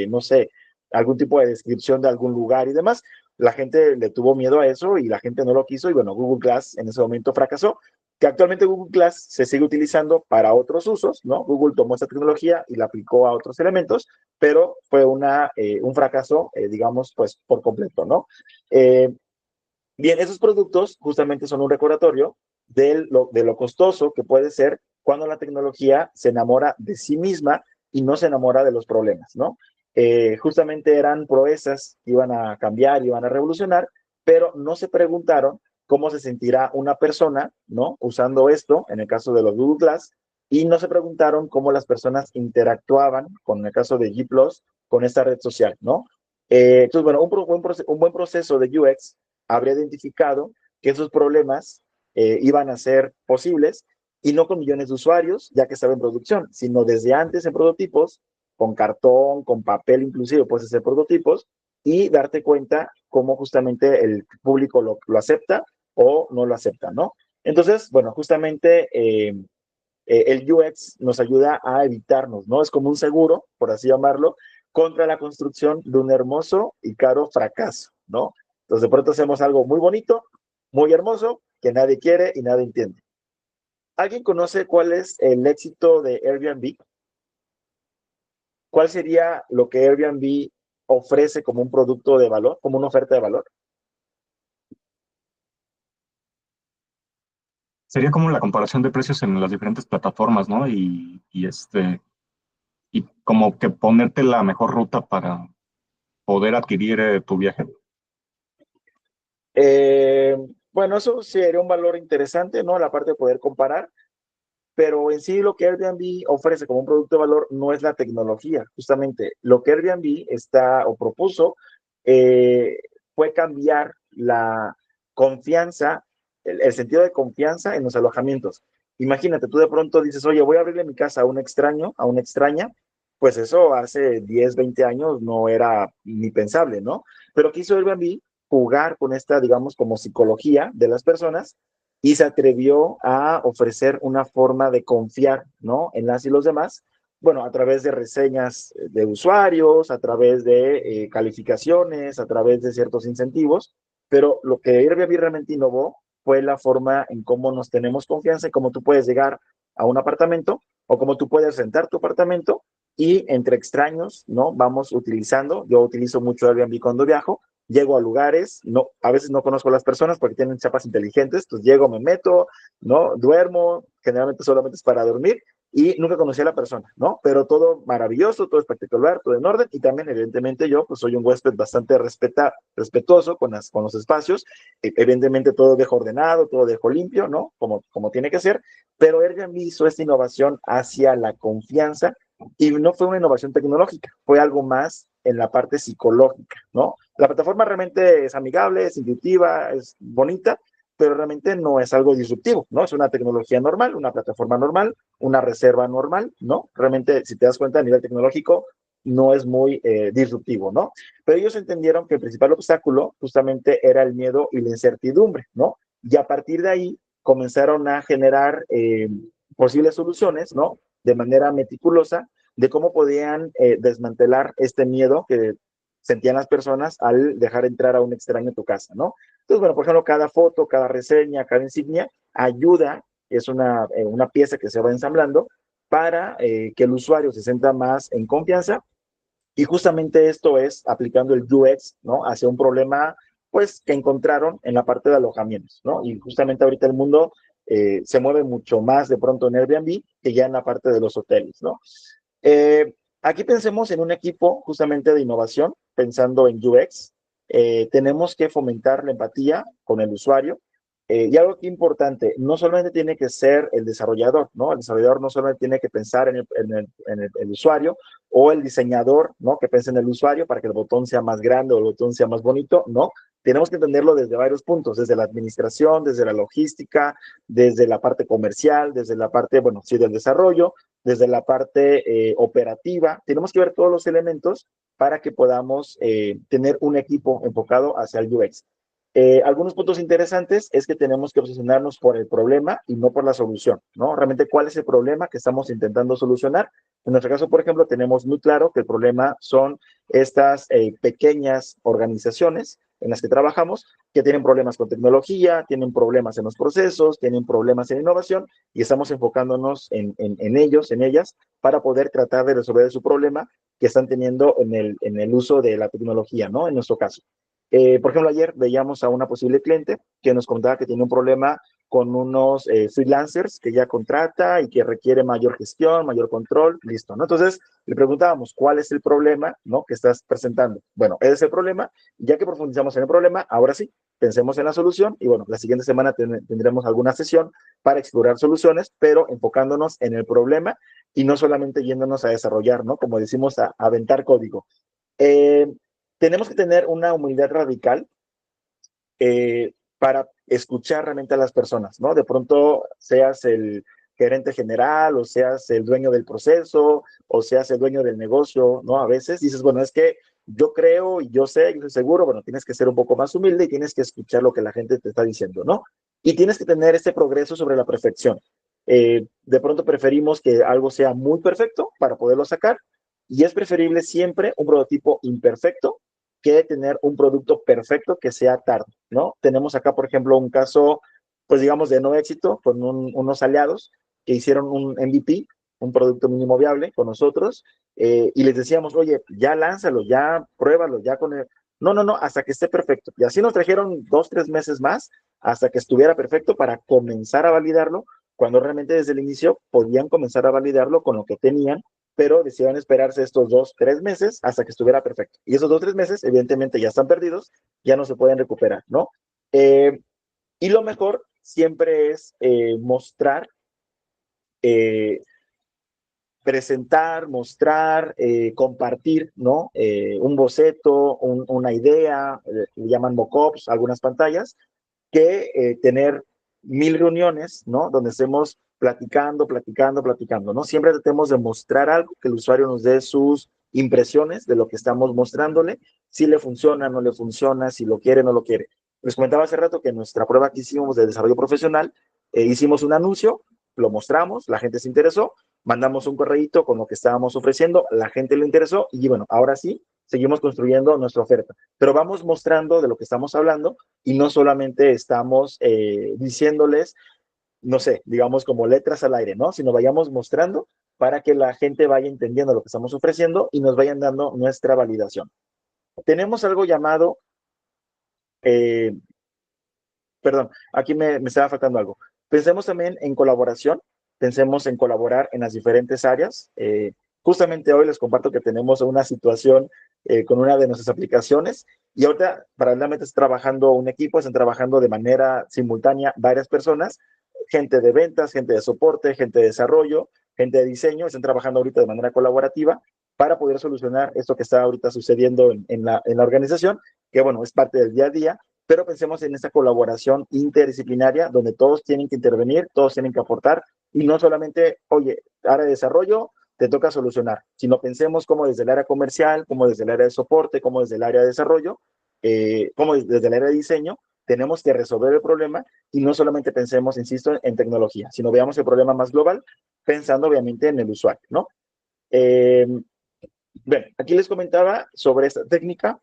no sé, algún tipo de descripción de algún lugar y demás. La gente le tuvo miedo a eso y la gente no lo quiso y bueno, Google Glass en ese momento fracasó, que actualmente Google Glass se sigue utilizando para otros usos, ¿no? Google tomó esta tecnología y la aplicó a otros elementos, pero fue un fracaso, digamos, pues por completo, ¿no? Eh, bien, esos productos justamente son un recordatorio de lo costoso que puede ser cuando la tecnología se enamora de sí misma y no se enamora de los problemas, ¿no? Justamente eran proezas que iban a cambiar, iban a revolucionar, pero no se preguntaron cómo se sentirá una persona, ¿no? Usando esto, en el caso de los Google Glass, y no se preguntaron cómo las personas interactuaban, con el caso de G+, con esta red social, ¿no? Entonces, bueno, un buen proceso de UX habría identificado que esos problemas iban a ser posibles y no con millones de usuarios, ya que estaba en producción, sino desde antes en prototipos, con cartón, con papel inclusive, puedes hacer prototipos y darte cuenta cómo justamente el público lo acepta o no lo acepta, ¿no? Entonces, bueno, justamente el UX nos ayuda a evitarnos, ¿no? Es como un seguro, por así llamarlo, contra la construcción de un hermoso y caro fracaso, ¿no? Entonces, de pronto hacemos algo muy bonito, muy hermoso, que nadie quiere y nadie entiende. ¿Alguien conoce cuál es el éxito de Airbnb? ¿Cuál sería lo que Airbnb ofrece como un producto de valor, como una oferta de valor? Sería como la comparación de precios en las diferentes plataformas, ¿no? Y como que ponerte la mejor ruta para poder adquirir tu viaje. Eh, bueno, eso sería un valor interesante, ¿no? La parte de poder comparar. pero en sí lo que Airbnb ofrece como un producto de valor no es la tecnología. Justamente lo que Airbnb está o propuso eh, fue cambiar la confianza, el sentido de confianza en los alojamientos. Imagínate, tú de pronto dices, oye, voy a abrirle mi casa a un extraño, a una extraña, pues eso hace 10, 20 años no era ni pensable, ¿no? Pero quiso Airbnb jugar con esta, digamos, como psicología de las personas y se atrevió a ofrecer una forma de confiar, ¿no? En las y los demás, bueno, a través de reseñas de usuarios, a través de calificaciones, a través de ciertos incentivos, pero lo que Airbnb realmente innovó fue la forma en cómo nos tenemos confianza y cómo tú puedes llegar a un apartamento o cómo tú puedes rentar tu apartamento y entre extraños, ¿no? Vamos utilizando, yo utilizo mucho Airbnb cuando viajo, llego a lugares, no, a veces no conozco a las personas porque tienen chapas inteligentes, pues llego, me meto, ¿no? Duermo, generalmente solamente es para dormir y nunca conocí a la persona, ¿no? Pero todo maravilloso, todo espectacular, todo en orden y también evidentemente yo pues soy un huésped bastante respetuoso con los espacios, evidentemente todo dejo ordenado, todo dejo limpio, ¿no? Como tiene que ser, pero Airbnb hizo esta innovación hacia la confianza y no fue una innovación tecnológica, fue algo más en la parte psicológica, ¿no? La plataforma realmente es amigable, es intuitiva, es bonita, pero realmente no es algo disruptivo, ¿no? Es una tecnología normal, una plataforma normal, una reserva normal, ¿no? Realmente, si te das cuenta, a nivel tecnológico, no es muy disruptivo, ¿no? Pero ellos entendieron que el principal obstáculo justamente era el miedo y la incertidumbre, ¿no? Y a partir de ahí comenzaron a generar posibles soluciones, ¿no? De manera meticulosa de cómo podían desmantelar este miedo que sentían las personas al dejar entrar a un extraño en tu casa, ¿no? Entonces, bueno, por ejemplo, cada foto, cada reseña, cada insignia ayuda, es una pieza que se va ensamblando para que el usuario se sienta más en confianza y justamente esto es aplicando el UX, ¿no? Hacia un problema, pues, que encontraron en la parte de alojamientos, ¿no? Y justamente ahorita el mundo se mueve mucho más de pronto en Airbnb que ya en la parte de los hoteles, ¿no? Aquí pensemos en un equipo justamente de innovación, pensando en UX. Tenemos que fomentar la empatía con el usuario. Y algo que importante, no solamente tiene que ser el desarrollador, ¿no? El desarrollador no solamente tiene que pensar en el usuario o el diseñador, ¿no? Que piense en el usuario para que el botón sea más grande o el botón sea más bonito, ¿no? Tenemos que entenderlo desde varios puntos, desde la administración, desde la logística, desde la parte comercial, desde la parte, bueno, sí, del desarrollo, desde la parte operativa. Tenemos que ver todos los elementos para que podamos tener un equipo enfocado hacia el UX. Algunos puntos interesantes es que tenemos que obsesionarnos por el problema y no por la solución, ¿no? Realmente, ¿cuál es el problema que estamos intentando solucionar? En nuestro caso, por ejemplo, tenemos muy claro que el problema son estas pequeñas organizaciones en las que trabajamos que tienen problemas con tecnología, tienen problemas en los procesos, tienen problemas en innovación y estamos enfocándonos en ellos, en ellas, para poder tratar de resolver su problema que están teniendo en el uso de la tecnología, ¿no? En nuestro caso. Por ejemplo, ayer veíamos a una posible cliente que nos contaba que tiene un problema con unos freelancers que ya contrata y que requiere mayor gestión, mayor control, listo, ¿no? Entonces, le preguntábamos, ¿cuál es el problema, ¿no? Que estás presentando? Bueno, ese es el problema. Ya que profundizamos en el problema, ahora sí, pensemos en la solución y bueno, la siguiente semana tendremos alguna sesión para explorar soluciones, pero enfocándonos en el problema y no solamente yéndonos a desarrollar, ¿no? Como decimos, a aventar código. Eh, Tenemos que tener una humildad radical para escuchar realmente a las personas, ¿no? De pronto seas el gerente general o seas el dueño del proceso o seas el dueño del negocio, ¿no? A veces dices, bueno, es que yo creo y yo sé, yo estoy seguro, bueno, tienes que ser un poco más humilde y tienes que escuchar lo que la gente te está diciendo, ¿no? Y tienes que tener ese progreso sobre la perfección. De pronto preferimos que algo sea muy perfecto para poderlo sacar y es preferible siempre un prototipo imperfecto que tener un producto perfecto que sea tarde, ¿no? Tenemos acá, por ejemplo, un caso, pues digamos, de no éxito con unos aliados que hicieron un MVP, un producto mínimo viable con nosotros, y les decíamos, oye, ya lánzalo, ya pruébalo, ya con el... No, no, no, hasta que esté perfecto. Y así nos trajeron 2, 3 meses más hasta que estuviera perfecto para comenzar a validarlo, cuando realmente desde el inicio podían comenzar a validarlo con lo que tenían, pero decidieron esperarse estos 2, 3 meses hasta que estuviera perfecto. Y esos 2, 3 meses, evidentemente, ya están perdidos, ya no se pueden recuperar, ¿no? Y lo mejor siempre es mostrar presentar, mostrar, compartir, ¿no? Un boceto, una idea, le llaman mockups, algunas pantallas, que tener 1000 reuniones, ¿no? Donde estemos platicando, ¿no? Siempre tratemos de mostrar algo, que el usuario nos dé sus impresiones de lo que estamos mostrándole, si le funciona, no le funciona, si lo quiere, no lo quiere. Les comentaba hace rato que en nuestra prueba que hicimos de desarrollo profesional, hicimos un anuncio, lo mostramos, la gente se interesó, mandamos un correíto con lo que estábamos ofreciendo, la gente le interesó y bueno, ahora sí, seguimos construyendo nuestra oferta. Pero vamos mostrando de lo que estamos hablando y no solamente estamos diciéndoles, no sé, digamos como letras al aire, ¿no? Sino vayamos mostrando para que la gente vaya entendiendo lo que estamos ofreciendo y nos vayan dando nuestra validación. Tenemos algo llamado, eh, perdón, aquí me estaba faltando algo. Pensemos también en colaboración, pensemos en colaborar en las diferentes áreas. Justamente hoy les comparto que tenemos una situación con una de nuestras aplicaciones y ahorita paralelamente está trabajando un equipo, están trabajando de manera simultánea varias personas, gente de ventas, gente de soporte, gente de desarrollo, gente de diseño, están trabajando ahorita de manera colaborativa para poder solucionar esto que está ahorita sucediendo en la organización, que bueno, es parte del día a día, pero pensemos en esta colaboración interdisciplinaria donde todos tienen que intervenir, todos tienen que aportar y no solamente, oye, área de desarrollo, te toca solucionar, sino pensemos como desde el área comercial, como desde el área de soporte, como desde el área de desarrollo, como desde el área de diseño, tenemos que resolver el problema y no solamente pensemos, insisto, en tecnología, sino veamos el problema más global, pensando obviamente en el usuario, ¿no? Bueno, aquí les comentaba sobre esta técnica,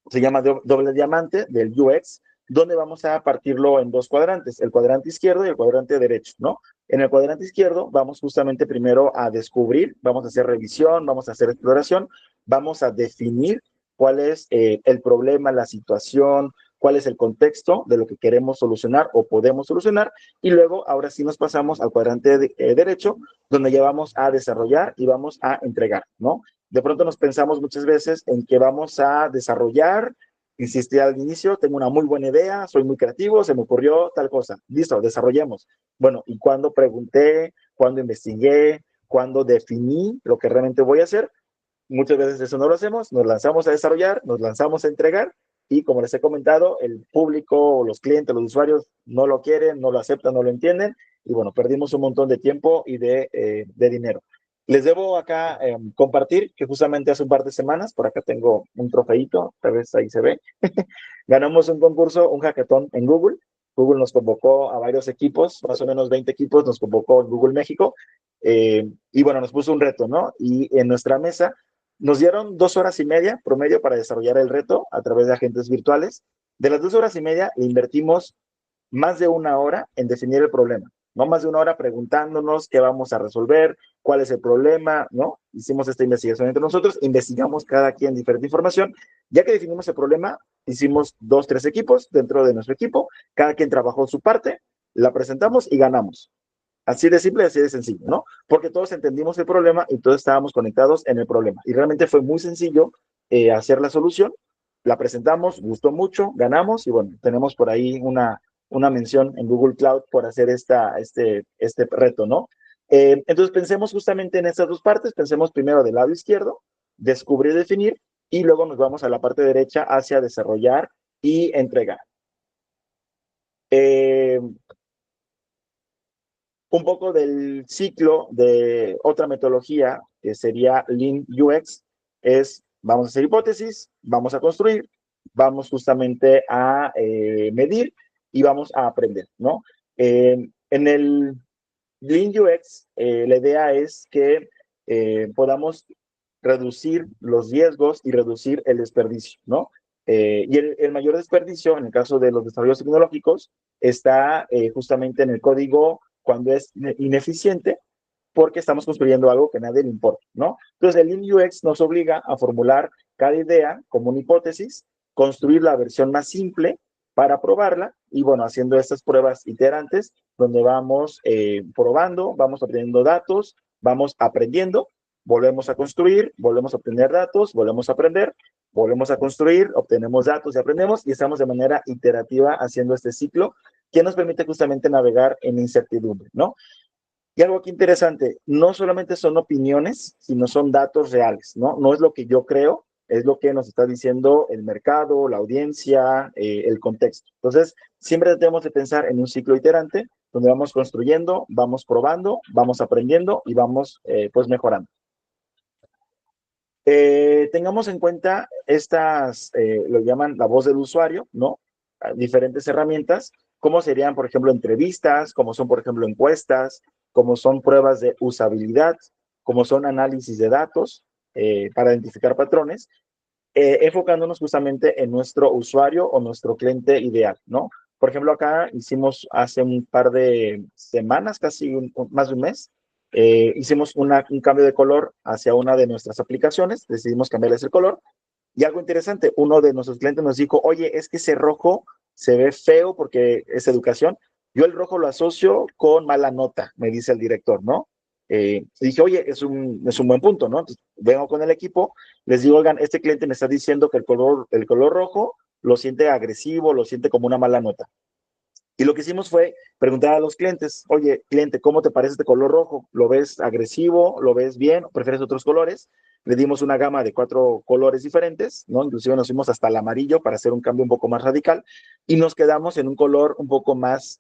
se llama doble diamante del UX, donde vamos a partirlo en dos cuadrantes, el cuadrante izquierdo y el cuadrante derecho, ¿no? En el cuadrante izquierdo vamos justamente primero a descubrir, vamos a hacer revisión, vamos a hacer exploración, vamos a definir cuál es el problema, la situación, cuál es el contexto de lo que queremos solucionar o podemos solucionar, y luego ahora sí nos pasamos al cuadrante derecho, donde ya vamos a desarrollar y vamos a entregar, ¿no? De pronto nos pensamos muchas veces en que vamos a desarrollar, insistí al inicio, tengo una muy buena idea, soy muy creativo, se me ocurrió tal cosa, listo, desarrollemos. Bueno, y cuando pregunté, cuando investigué, cuando definí lo que realmente voy a hacer, muchas veces eso no lo hacemos, nos lanzamos a desarrollar, nos lanzamos a entregar y como les he comentado, el público, los clientes, los usuarios no lo quieren, no lo aceptan, no lo entienden y bueno, perdimos un montón de tiempo y de dinero. Les debo acá compartir que justamente hace un par de semanas, por acá tengo un trofeito, tal vez ahí se ve, ganamos un concurso, un hackathon en Google. Google nos convocó a varios equipos, más o menos 20 equipos, nos convocó en Google México, y bueno, nos puso un reto, ¿no? Y en nuestra mesa nos dieron 2 horas y media promedio para desarrollar el reto a través de agentes virtuales. De las 2 horas y media invertimos más de 1 hora en definir el problema, no más de 1 hora preguntándonos qué vamos a resolver, cuál es el problema, ¿no? Hicimos esta investigación entre nosotros, investigamos cada quien diferente información. Ya que definimos el problema, hicimos 2, 3 equipos dentro de nuestro equipo, cada quien trabajó su parte, la presentamos y ganamos. Así de simple, así de sencillo, ¿no? Porque todos entendimos el problema y todos estábamos conectados en el problema. Y realmente fue muy sencillo hacer la solución. La presentamos, gustó mucho, ganamos y bueno, tenemos por ahí una mención en Google Cloud por hacer este reto, ¿no? Entonces pensemos justamente en estas dos partes. Pensemos primero del lado izquierdo, descubrir, definir, y luego nos vamos a la parte derecha hacia desarrollar y entregar. Un poco del ciclo de otra metodología que sería Lean UX es, vamos a hacer hipótesis, vamos a construir, vamos justamente a medir y vamos a aprender, ¿no? En el Lean UX, la idea es que podamos reducir los riesgos y reducir el desperdicio, ¿no? Y el mayor desperdicio, en el caso de los desarrollos tecnológicos, está justamente en el código cuando es ineficiente, porque estamos construyendo algo que a nadie le importa, ¿no? Entonces, el Lean UX nos obliga a formular cada idea como una hipótesis, construir la versión más simple para probarla y, bueno, haciendo estas pruebas iterantes, donde vamos probando, vamos obteniendo datos, vamos aprendiendo, volvemos a construir, volvemos a obtener datos, volvemos a aprender, volvemos a construir, obtenemos datos y aprendemos y estamos de manera iterativa haciendo este ciclo que nos permite justamente navegar en incertidumbre, ¿no? Y algo aquí interesante, no solamente son opiniones, sino son datos reales, ¿no? No es lo que yo creo, es lo que nos está diciendo el mercado, la audiencia, el contexto. Entonces, siempre tenemos que pensar en un ciclo iterante, donde vamos construyendo, vamos probando, vamos aprendiendo y vamos pues mejorando. Tengamos en cuenta estas, lo llaman la voz del usuario, ¿no? Diferentes herramientas, como serían, por ejemplo, entrevistas, como son, por ejemplo, encuestas, como son pruebas de usabilidad, como son análisis de datos para identificar patrones, enfocándonos justamente en nuestro usuario o nuestro cliente ideal, ¿no? Por ejemplo, acá hicimos hace un par de semanas, casi más de un mes, hicimos un cambio de color hacia una de nuestras aplicaciones, decidimos cambiarles el color, y algo interesante, uno de nuestros clientes nos dijo, oye, es que ese rojo se ve feo porque es educación, yo el rojo lo asocio con mala nota, me dice el director, ¿no? Y dije, oye, es un buen punto, ¿no? Entonces, vengo con el equipo, les digo, oigan, este cliente me está diciendo que el color rojo lo siente agresivo, lo siente como una mala nota. Y lo que hicimos fue preguntar a los clientes, oye, cliente, ¿cómo te parece este color rojo? ¿Lo ves agresivo? ¿Lo ves bien? ¿O prefieres otros colores? Le dimos una gama de 4 colores diferentes, ¿no? Inclusive nos fuimos hasta el amarillo para hacer un cambio un poco más radical y nos quedamos en un color un poco más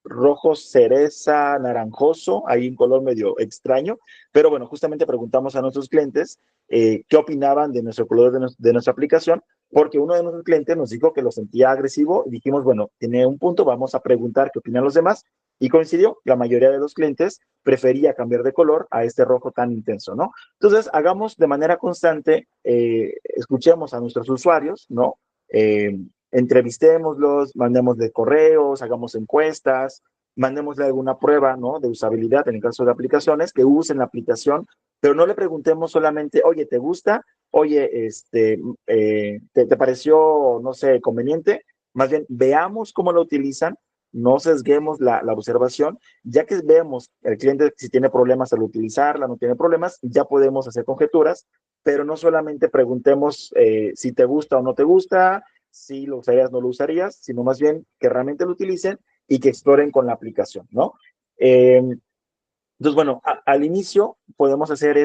rojo cereza, naranjoso, ahí un color medio extraño, pero bueno, justamente preguntamos a nuestros clientes qué opinaban de nuestro color de nuestra aplicación porque uno de nuestros clientes nos dijo que lo sentía agresivo y dijimos, bueno, tiene un punto, vamos a preguntar qué opinan los demás. Y coincidió, la mayoría de los clientes prefería cambiar de color a este rojo tan intenso, ¿no? Entonces, hagamos de manera constante, escuchemos a nuestros usuarios, ¿no? Entrevistémoslos, mandémosle correos, hagamos encuestas, mandémosle alguna prueba, ¿no? De usabilidad en el caso de aplicaciones, que usen la aplicación, pero no le preguntemos solamente, oye, ¿te gusta? Oye, ¿te pareció, no sé, conveniente? Más bien, veamos cómo lo utilizan, no sesguemos la observación, ya que vemos el cliente si tiene problemas al utilizarla, no tiene problemas, ya podemos hacer conjeturas, pero no solamente preguntemos si te gusta o no te gusta, si lo usarías o no lo usarías, sino más bien que realmente lo utilicen y que exploren con la aplicación, ¿no? Entonces, bueno, al inicio podemos usar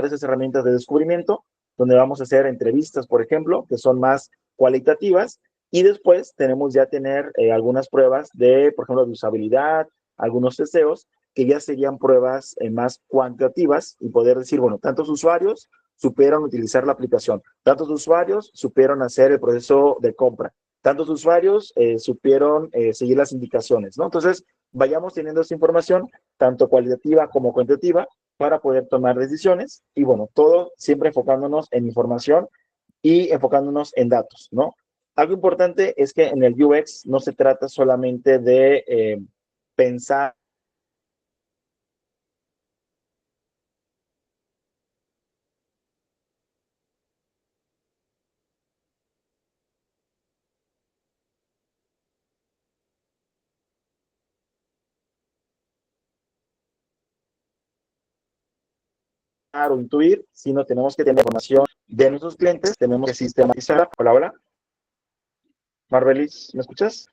estas herramientas de descubrimiento, donde vamos a hacer entrevistas, por ejemplo, que son más cualitativas, y después tenemos ya tener algunas pruebas de, por ejemplo, de usabilidad, algunos testeos, que ya serían pruebas más cuantitativas y poder decir, bueno, tantos usuarios supieron utilizar la aplicación, tantos usuarios supieron hacer el proceso de compra, tantos usuarios supieron seguir las indicaciones, ¿no? Entonces, vayamos teniendo esta información tanto cualitativa como cuantitativa, para poder tomar decisiones y bueno, todo siempre enfocándonos en información y enfocándonos en datos, ¿no? Algo importante es que en el UX no se trata solamente de pensar o intuir, sino tenemos que tener información de nuestros clientes, tenemos que sistematizar. Hola, hola. Marbelis, ¿me escuchas?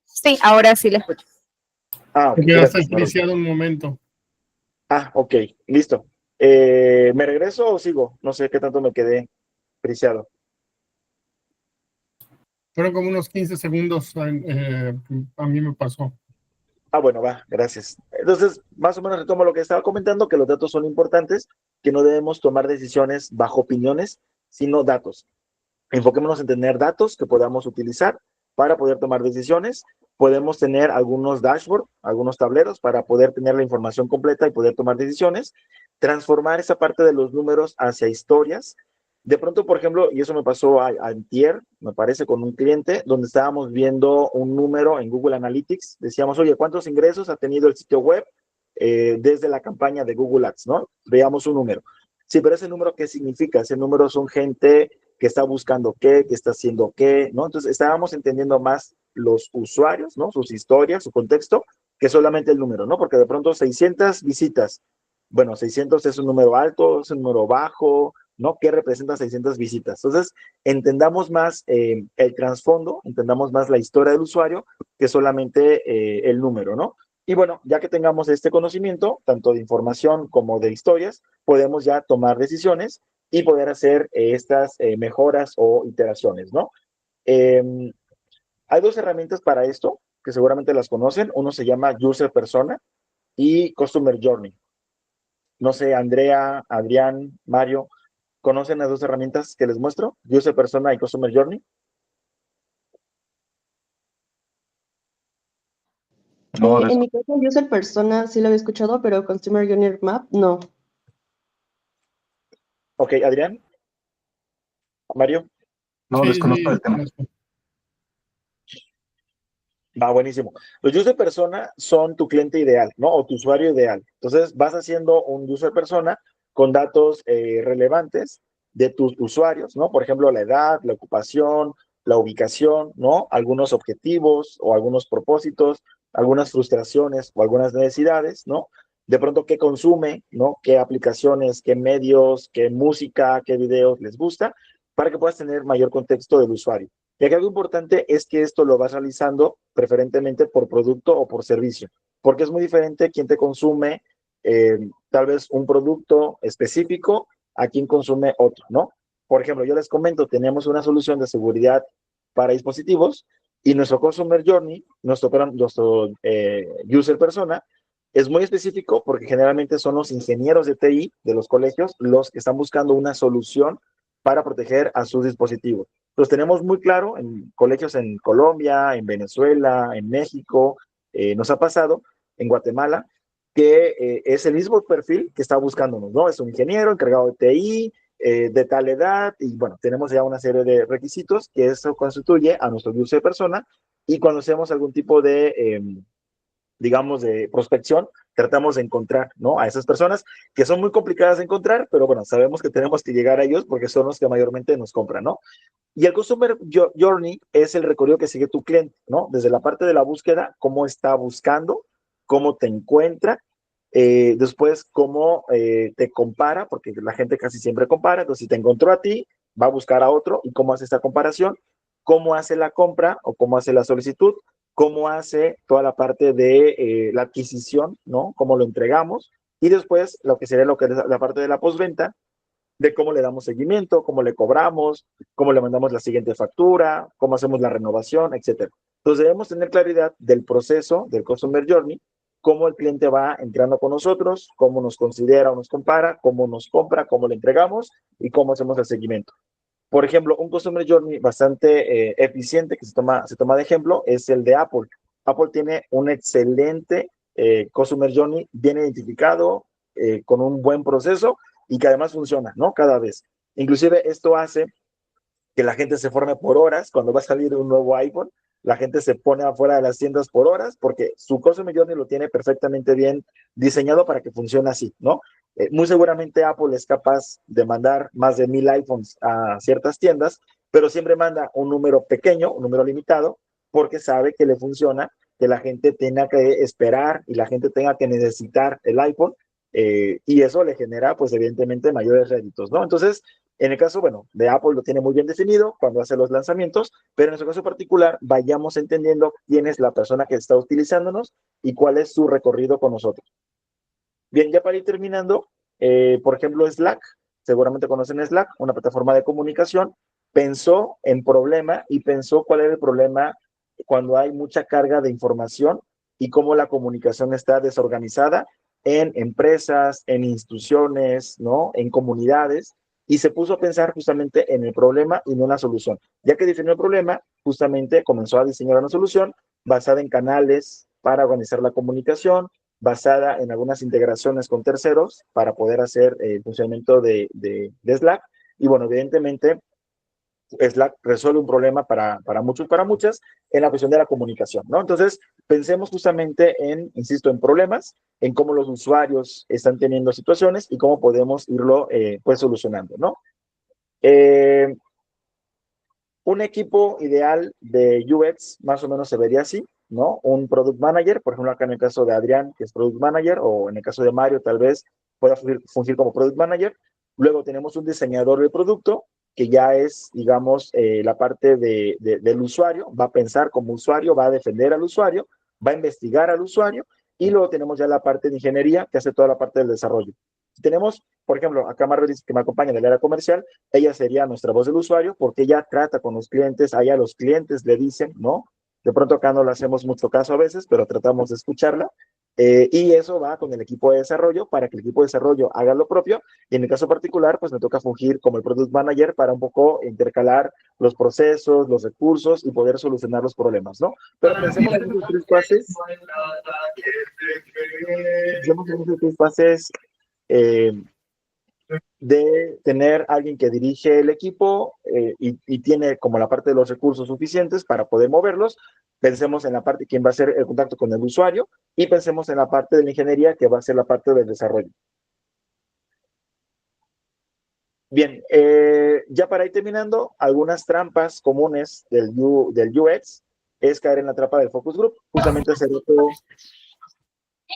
Sí, ahora sí le escucho. Ah, ok, Te quedaste gracias. friciado un momento. Ah, ok, listo. ¿Me regreso o sigo? No sé qué tanto me quedé friciado. Fueron como unos 15 segundos, a mí me pasó. Ah, bueno, va, gracias. Entonces, más o menos retomo lo que estaba comentando, que los datos son importantes, que no debemos tomar decisiones bajo opiniones, sino datos. Enfoquémonos en tener datos que podamos utilizar para poder tomar decisiones. Podemos tener algunos dashboards, algunos tableros para poder tener la información completa y poder tomar decisiones. Transformar esa parte de los números hacia historias. De pronto, por ejemplo, y eso me pasó antier, me parece, con un cliente, donde estábamos viendo un número en Google Analytics. Decíamos, oye, ¿cuántos ingresos ha tenido el sitio web desde la campaña de Google Ads, ¿no? Veamos un número. Sí, pero ese número, ¿qué significa? Ese número son gente que está buscando qué, que está haciendo qué, ¿no? Entonces, estábamos entendiendo más los usuarios, ¿no? Sus historias, su contexto, que solamente el número, ¿no? Porque de pronto 600 visitas, bueno, 600 es un número alto, es un número bajo, ¿no? ¿Qué representa 600 visitas? Entonces, entendamos más el trasfondo, entendamos más la historia del usuario que solamente el número, ¿no? Y bueno, ya que tengamos este conocimiento, tanto de información como de historias, podemos ya tomar decisiones y poder hacer estas mejoras o iteraciones, ¿no? Eh, Hay dos herramientas para esto, que seguramente las conocen. Uno se llama User Persona y Customer Journey. No sé, Andrea, Adrián, Mario, ¿conocen las dos herramientas que les muestro? User Persona y Customer Journey. No, En mi caso, User Persona sí lo había escuchado, pero Consumer Journey Map no. Ok, Adrián, Mario. no Sí, desconozco sí, el tema. conozco. Va, buenísimo. Los user persona son tu cliente ideal, ¿no? O tu usuario ideal. Entonces, vas haciendo un user persona con datos relevantes de tus usuarios, ¿no? Por ejemplo, la edad, la ocupación, la ubicación, ¿no? Algunos objetivos o algunos propósitos, algunas frustraciones o algunas necesidades, ¿no? De pronto, qué consume, ¿no? Qué aplicaciones, qué medios, qué música, qué videos les gusta, para que puedas tener mayor contexto del usuario. Y aquí algo importante es que esto lo vas realizando preferentemente por producto o por servicio, porque es muy diferente quien te consume tal vez un producto específico a quien consume otro, ¿no? Por ejemplo, yo les comento, tenemos una solución de seguridad para dispositivos y nuestro Customer Journey, nuestro user persona, es muy específico porque generalmente son los ingenieros de TI de los colegios los que están buscando una solución para proteger a sus dispositivos. Los tenemos muy claro en colegios en Colombia, en Venezuela, en México, nos ha pasado en Guatemala, que es el mismo perfil que está buscándonos, ¿no? Es un ingeniero encargado de TI, de tal edad, y bueno, tenemos ya una serie de requisitos que eso constituye a nuestro user persona, y cuando hacemos algún tipo de digamos, de prospección, tratamos de encontrar, ¿no? A esas personas que son muy complicadas de encontrar, pero bueno, sabemos que tenemos que llegar a ellos porque son los que mayormente nos compran, ¿no? Y el Customer Journey es el recorrido que sigue tu cliente, ¿no? Desde la parte de la búsqueda, cómo está buscando, cómo te encuentra, después cómo te compara, porque la gente casi siempre compara, entonces si te encontró a ti, va a buscar a otro y cómo hace esta comparación, cómo hace la compra o cómo hace la solicitud, cómo hace toda la parte de la adquisición, ¿no? Cómo lo entregamos y después lo que sería lo que es la parte de la postventa, de cómo le damos seguimiento, cómo le cobramos, cómo le mandamos la siguiente factura, cómo hacemos la renovación, etcétera. Entonces debemos tener claridad del proceso del Customer Journey, cómo el cliente va entrando con nosotros, cómo nos considera o nos compara, cómo nos compra, cómo le entregamos y cómo hacemos el seguimiento. Por ejemplo, un Customer Journey bastante eficiente que se toma de ejemplo es el de Apple. Apple tiene un excelente Customer Journey bien identificado, con un buen proceso y que además funciona, ¿no? Cada vez. Inclusive esto hace que la gente se forme por horas. Cuando va a salir un nuevo iPhone, la gente se pone afuera de las tiendas por horas porque su Customer Journey lo tiene perfectamente bien diseñado para que funcione así, ¿no? Muy seguramente Apple es capaz de mandar más de 1000 iPhones a ciertas tiendas, pero siempre manda un número pequeño, un número limitado, porque sabe que le funciona, que la gente tenga que esperar y la gente tenga que necesitar el iPhone, y eso le genera, pues evidentemente, mayores réditos, ¿no? Entonces, en el caso, bueno, de Apple lo tiene muy bien definido cuando hace los lanzamientos, pero en nuestro caso particular, vayamos entendiendo quién es la persona que está utilizándonos y cuál es su recorrido con nosotros. Bien, ya para ir terminando, por ejemplo, Slack, seguramente conocen Slack, una plataforma de comunicación, pensó en problema y pensó cuál era el problema cuando hay mucha carga de información y cómo la comunicación está desorganizada en empresas, en instituciones, ¿no? En comunidades, y se puso a pensar justamente en el problema y no en la solución. Ya que definió el problema, justamente comenzó a diseñar una solución basada en canales para organizar la comunicación, basada en algunas integraciones con terceros para poder hacer el funcionamiento de Slack. Y bueno, evidentemente, Slack resuelve un problema para muchos, para muchas, en la cuestión de la comunicación, ¿no? Entonces, pensemos justamente en, insisto, en problemas, en cómo los usuarios están teniendo situaciones y cómo podemos irlo, pues, solucionando, ¿no? Eh, un equipo ideal de UX más o menos se vería así, ¿no? Un product manager, por ejemplo, acá en el caso de Adrián, que es product manager, o en el caso de Mario, tal vez pueda fungir como product manager. Luego tenemos un diseñador de producto, que ya es, digamos, la parte del usuario, va a pensar como usuario, va a defender al usuario, va a investigar al usuario, y luego tenemos ya la parte de ingeniería que hace toda la parte del desarrollo. Tenemos, por ejemplo, acá Marvel, que me acompaña del área comercial, ella sería nuestra voz del usuario porque ella trata con los clientes, allá los clientes le dicen, ¿no? De pronto acá no le hacemos mucho caso a veces, pero tratamos de escucharla. Y eso va con el equipo de desarrollo para que el equipo de desarrollo haga lo propio. Y en el caso particular, pues me toca fungir como el product manager para un poco intercalar los procesos, los recursos y poder solucionar los problemas, ¿no? Pero pensemos en esos tres fases. Pensemos en esos tres fases de tener alguien que dirige el equipo y tiene como la parte de los recursos suficientes para poder moverlos. Pensemos en la parte, quién va a hacer el contacto con el usuario, y pensemos en la parte de la ingeniería, que va a ser la parte del desarrollo. Bien, ya para ir terminando, algunas trampas comunes del UX es caer en la trampa del focus group. Justamente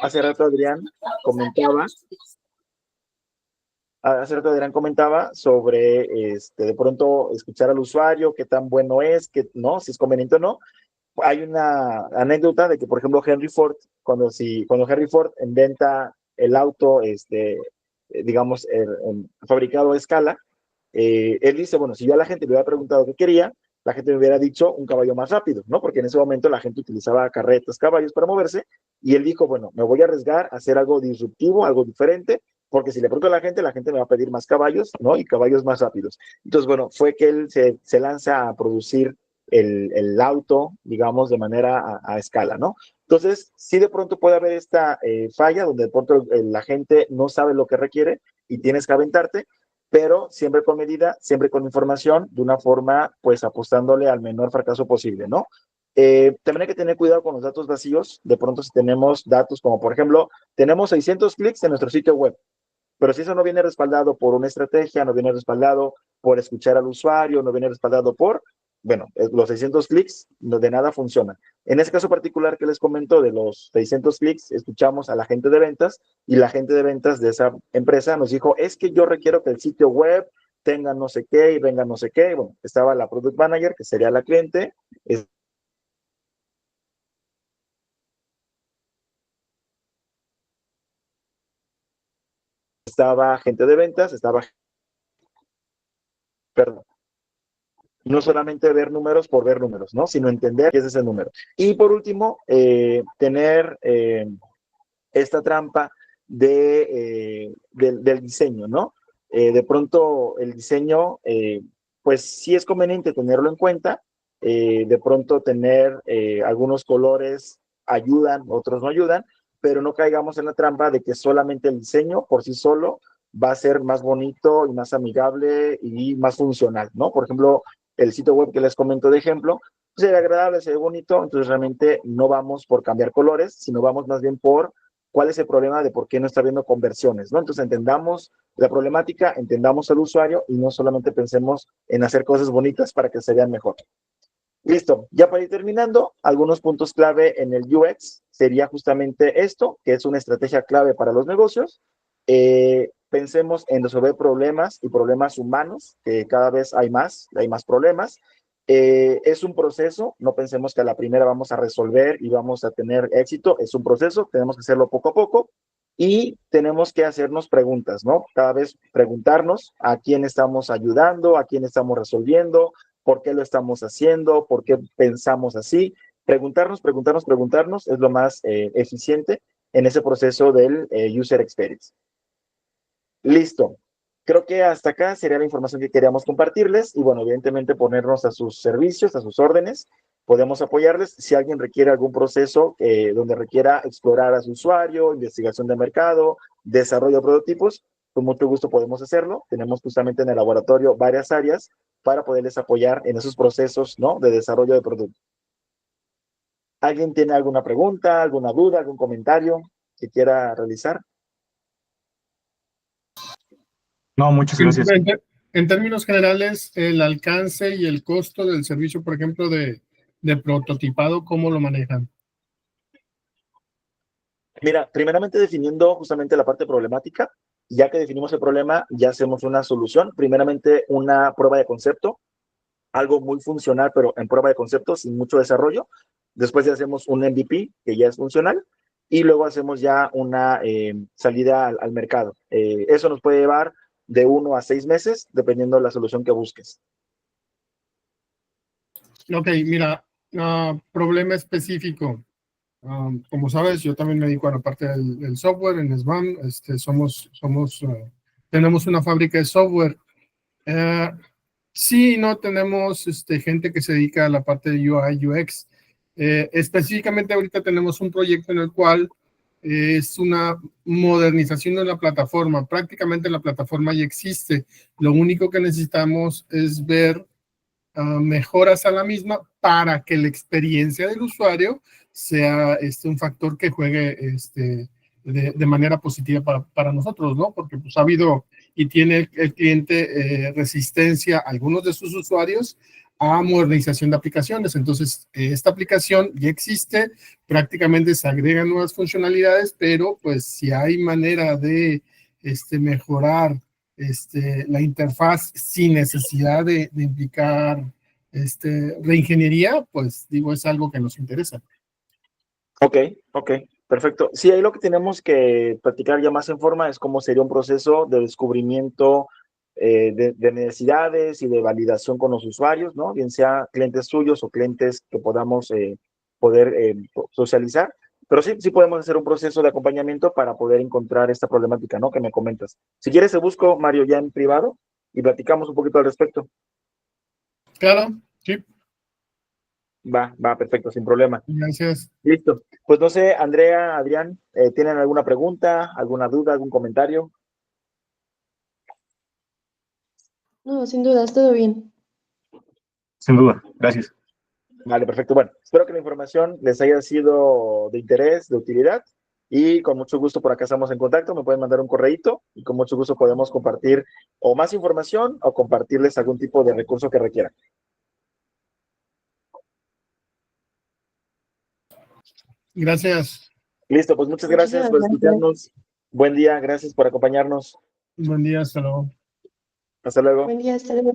hace rato Adrián comentaba sobre de pronto escuchar al usuario, qué tan bueno es, que no, si es conveniente o no. Hay una anécdota de que, por ejemplo, Henry Ford, cuando Henry Ford inventa el auto, digamos, fabricado a escala, él dice, bueno, si yo a la gente le hubiera preguntado qué quería, la gente me hubiera dicho un caballo más rápido, ¿no? Porque en ese momento la gente utilizaba carretas, caballos para moverse, y él dijo, bueno, me voy a arriesgar a hacer algo disruptivo, algo diferente, porque si le pregunto a la gente me va a pedir más caballos, ¿no? Y caballos más rápidos. Entonces, bueno, fue que él se lanza a producir el auto, digamos, de manera a escala, ¿no? Entonces, sí de pronto puede haber esta falla donde de pronto la gente no sabe lo que requiere y tienes que aventarte, pero siempre con medida, siempre con información, de una forma, pues, apostándole al menor fracaso posible, ¿no? También hay que tener cuidado con los datos vacíos. De pronto, si tenemos datos como, por ejemplo, tenemos 600 clics en nuestro sitio web, pero si eso no viene respaldado por una estrategia, no viene respaldado por escuchar al usuario, no viene respaldado por, bueno, los 600 clics de nada funcionan. En ese caso particular que les comento de los 600 clics, escuchamos a la gente de ventas y la gente de ventas de esa empresa nos dijo, es que yo requiero que el sitio web tenga no sé qué y venga no sé qué. Bueno, estaba la product manager, que sería la cliente, estaba gente de ventas, perdón, no solamente ver números por ver números, ¿no? Sino entender qué es ese número. Y por último, tener esta trampa del diseño, ¿no? De pronto el diseño, pues sí es conveniente tenerlo en cuenta. De pronto tener algunos colores ayudan, otros no ayudan, pero no caigamos en la trampa de que solamente el diseño por sí solo va a ser más bonito y más amigable y más funcional, ¿no? Por ejemplo, el sitio web que les comento de ejemplo, se ve agradable, se ve bonito, entonces realmente no vamos por cambiar colores, sino vamos más bien por cuál es el problema de por qué no está viendo conversiones, ¿no? Entonces entendamos la problemática, entendamos al usuario y no solamente pensemos en hacer cosas bonitas para que se vean mejor. Listo, ya para ir terminando, algunos puntos clave en el UX sería justamente esto, que es una estrategia clave para los negocios. Pensemos en resolver problemas y problemas humanos, que cada vez hay más problemas. Es un proceso, no pensemos que a la primera vamos a resolver y vamos a tener éxito, es un proceso, tenemos que hacerlo poco a poco y tenemos que hacernos preguntas, ¿no? Cada vez preguntarnos a quién estamos ayudando, a quién estamos resolviendo, por qué lo estamos haciendo, por qué pensamos así. Preguntarnos es lo más eficiente en ese proceso del user experience. Listo. Creo que hasta acá sería la información que queríamos compartirles y bueno, evidentemente ponernos a sus servicios, a sus órdenes. Podemos apoyarles si alguien requiere algún proceso donde requiera explorar a su usuario, investigación de mercado, desarrollo de prototipos, con mucho gusto podemos hacerlo. Tenemos justamente en el laboratorio varias áreas para poderles apoyar en esos procesos, ¿no?, de desarrollo de producto. ¿Alguien tiene alguna pregunta, alguna duda, algún comentario que quiera realizar? No, muchas gracias. En términos generales, el alcance y el costo del servicio, por ejemplo, de prototipado, ¿cómo lo manejan? Mira, primeramente definiendo justamente la parte problemática, ya que definimos el problema, ya hacemos una solución. Primeramente una prueba de concepto, algo muy funcional, pero en prueba de concepto, sin mucho desarrollo. Después ya hacemos un MVP, que ya es funcional. y luego hacemos ya una salida al mercado. Eso nos puede llevar de 1 a 6 meses, dependiendo de la solución que busques. Ok, mira, problema específico. Como sabes, yo también me dedico a la parte del software en SBAM. Tenemos una fábrica de software. Sí, no tenemos gente que se dedica a la parte de UI, UX. Específicamente ahorita tenemos un proyecto en el cual es una modernización de la plataforma. Prácticamente la plataforma ya existe. Lo único que necesitamos es ver mejoras a la misma para que la experiencia del usuario sea un factor que juegue de manera positiva para nosotros, ¿no? Porque pues ha habido y tiene el cliente resistencia a algunos de sus usuarios a modernización de aplicaciones. Entonces, esta aplicación ya existe, prácticamente se agregan nuevas funcionalidades, pero pues si hay manera de mejorar la interfaz sin necesidad de implicar reingeniería, pues digo, es algo que nos interesa. Ok, perfecto. Sí, ahí lo que tenemos que platicar ya más en forma es cómo sería un proceso de descubrimiento de necesidades y de validación con los usuarios, ¿no? Bien sea clientes suyos o clientes que podamos poder socializar. Pero sí podemos hacer un proceso de acompañamiento para poder encontrar esta problemática, ¿no? Que me comentas. Si quieres, te busco, Mario, ya en privado y platicamos un poquito al respecto. Claro, sí. Va, perfecto, sin problema. Gracias. Listo. Pues no sé, Andrea, Adrián, ¿tienen alguna pregunta, alguna duda, algún comentario? No, sin dudas, todo bien. Sin duda, gracias. Vale, perfecto. Bueno, espero que la información les haya sido de interés, de utilidad, y con mucho gusto por acá estamos en contacto. Me pueden mandar un correíto y con mucho gusto podemos compartir o más información o compartirles algún tipo de recurso que requieran. Gracias. Listo, pues muchas gracias por escucharnos. Buen día, gracias por acompañarnos. Buen día, hasta luego. Hasta luego. Buen día, hasta luego.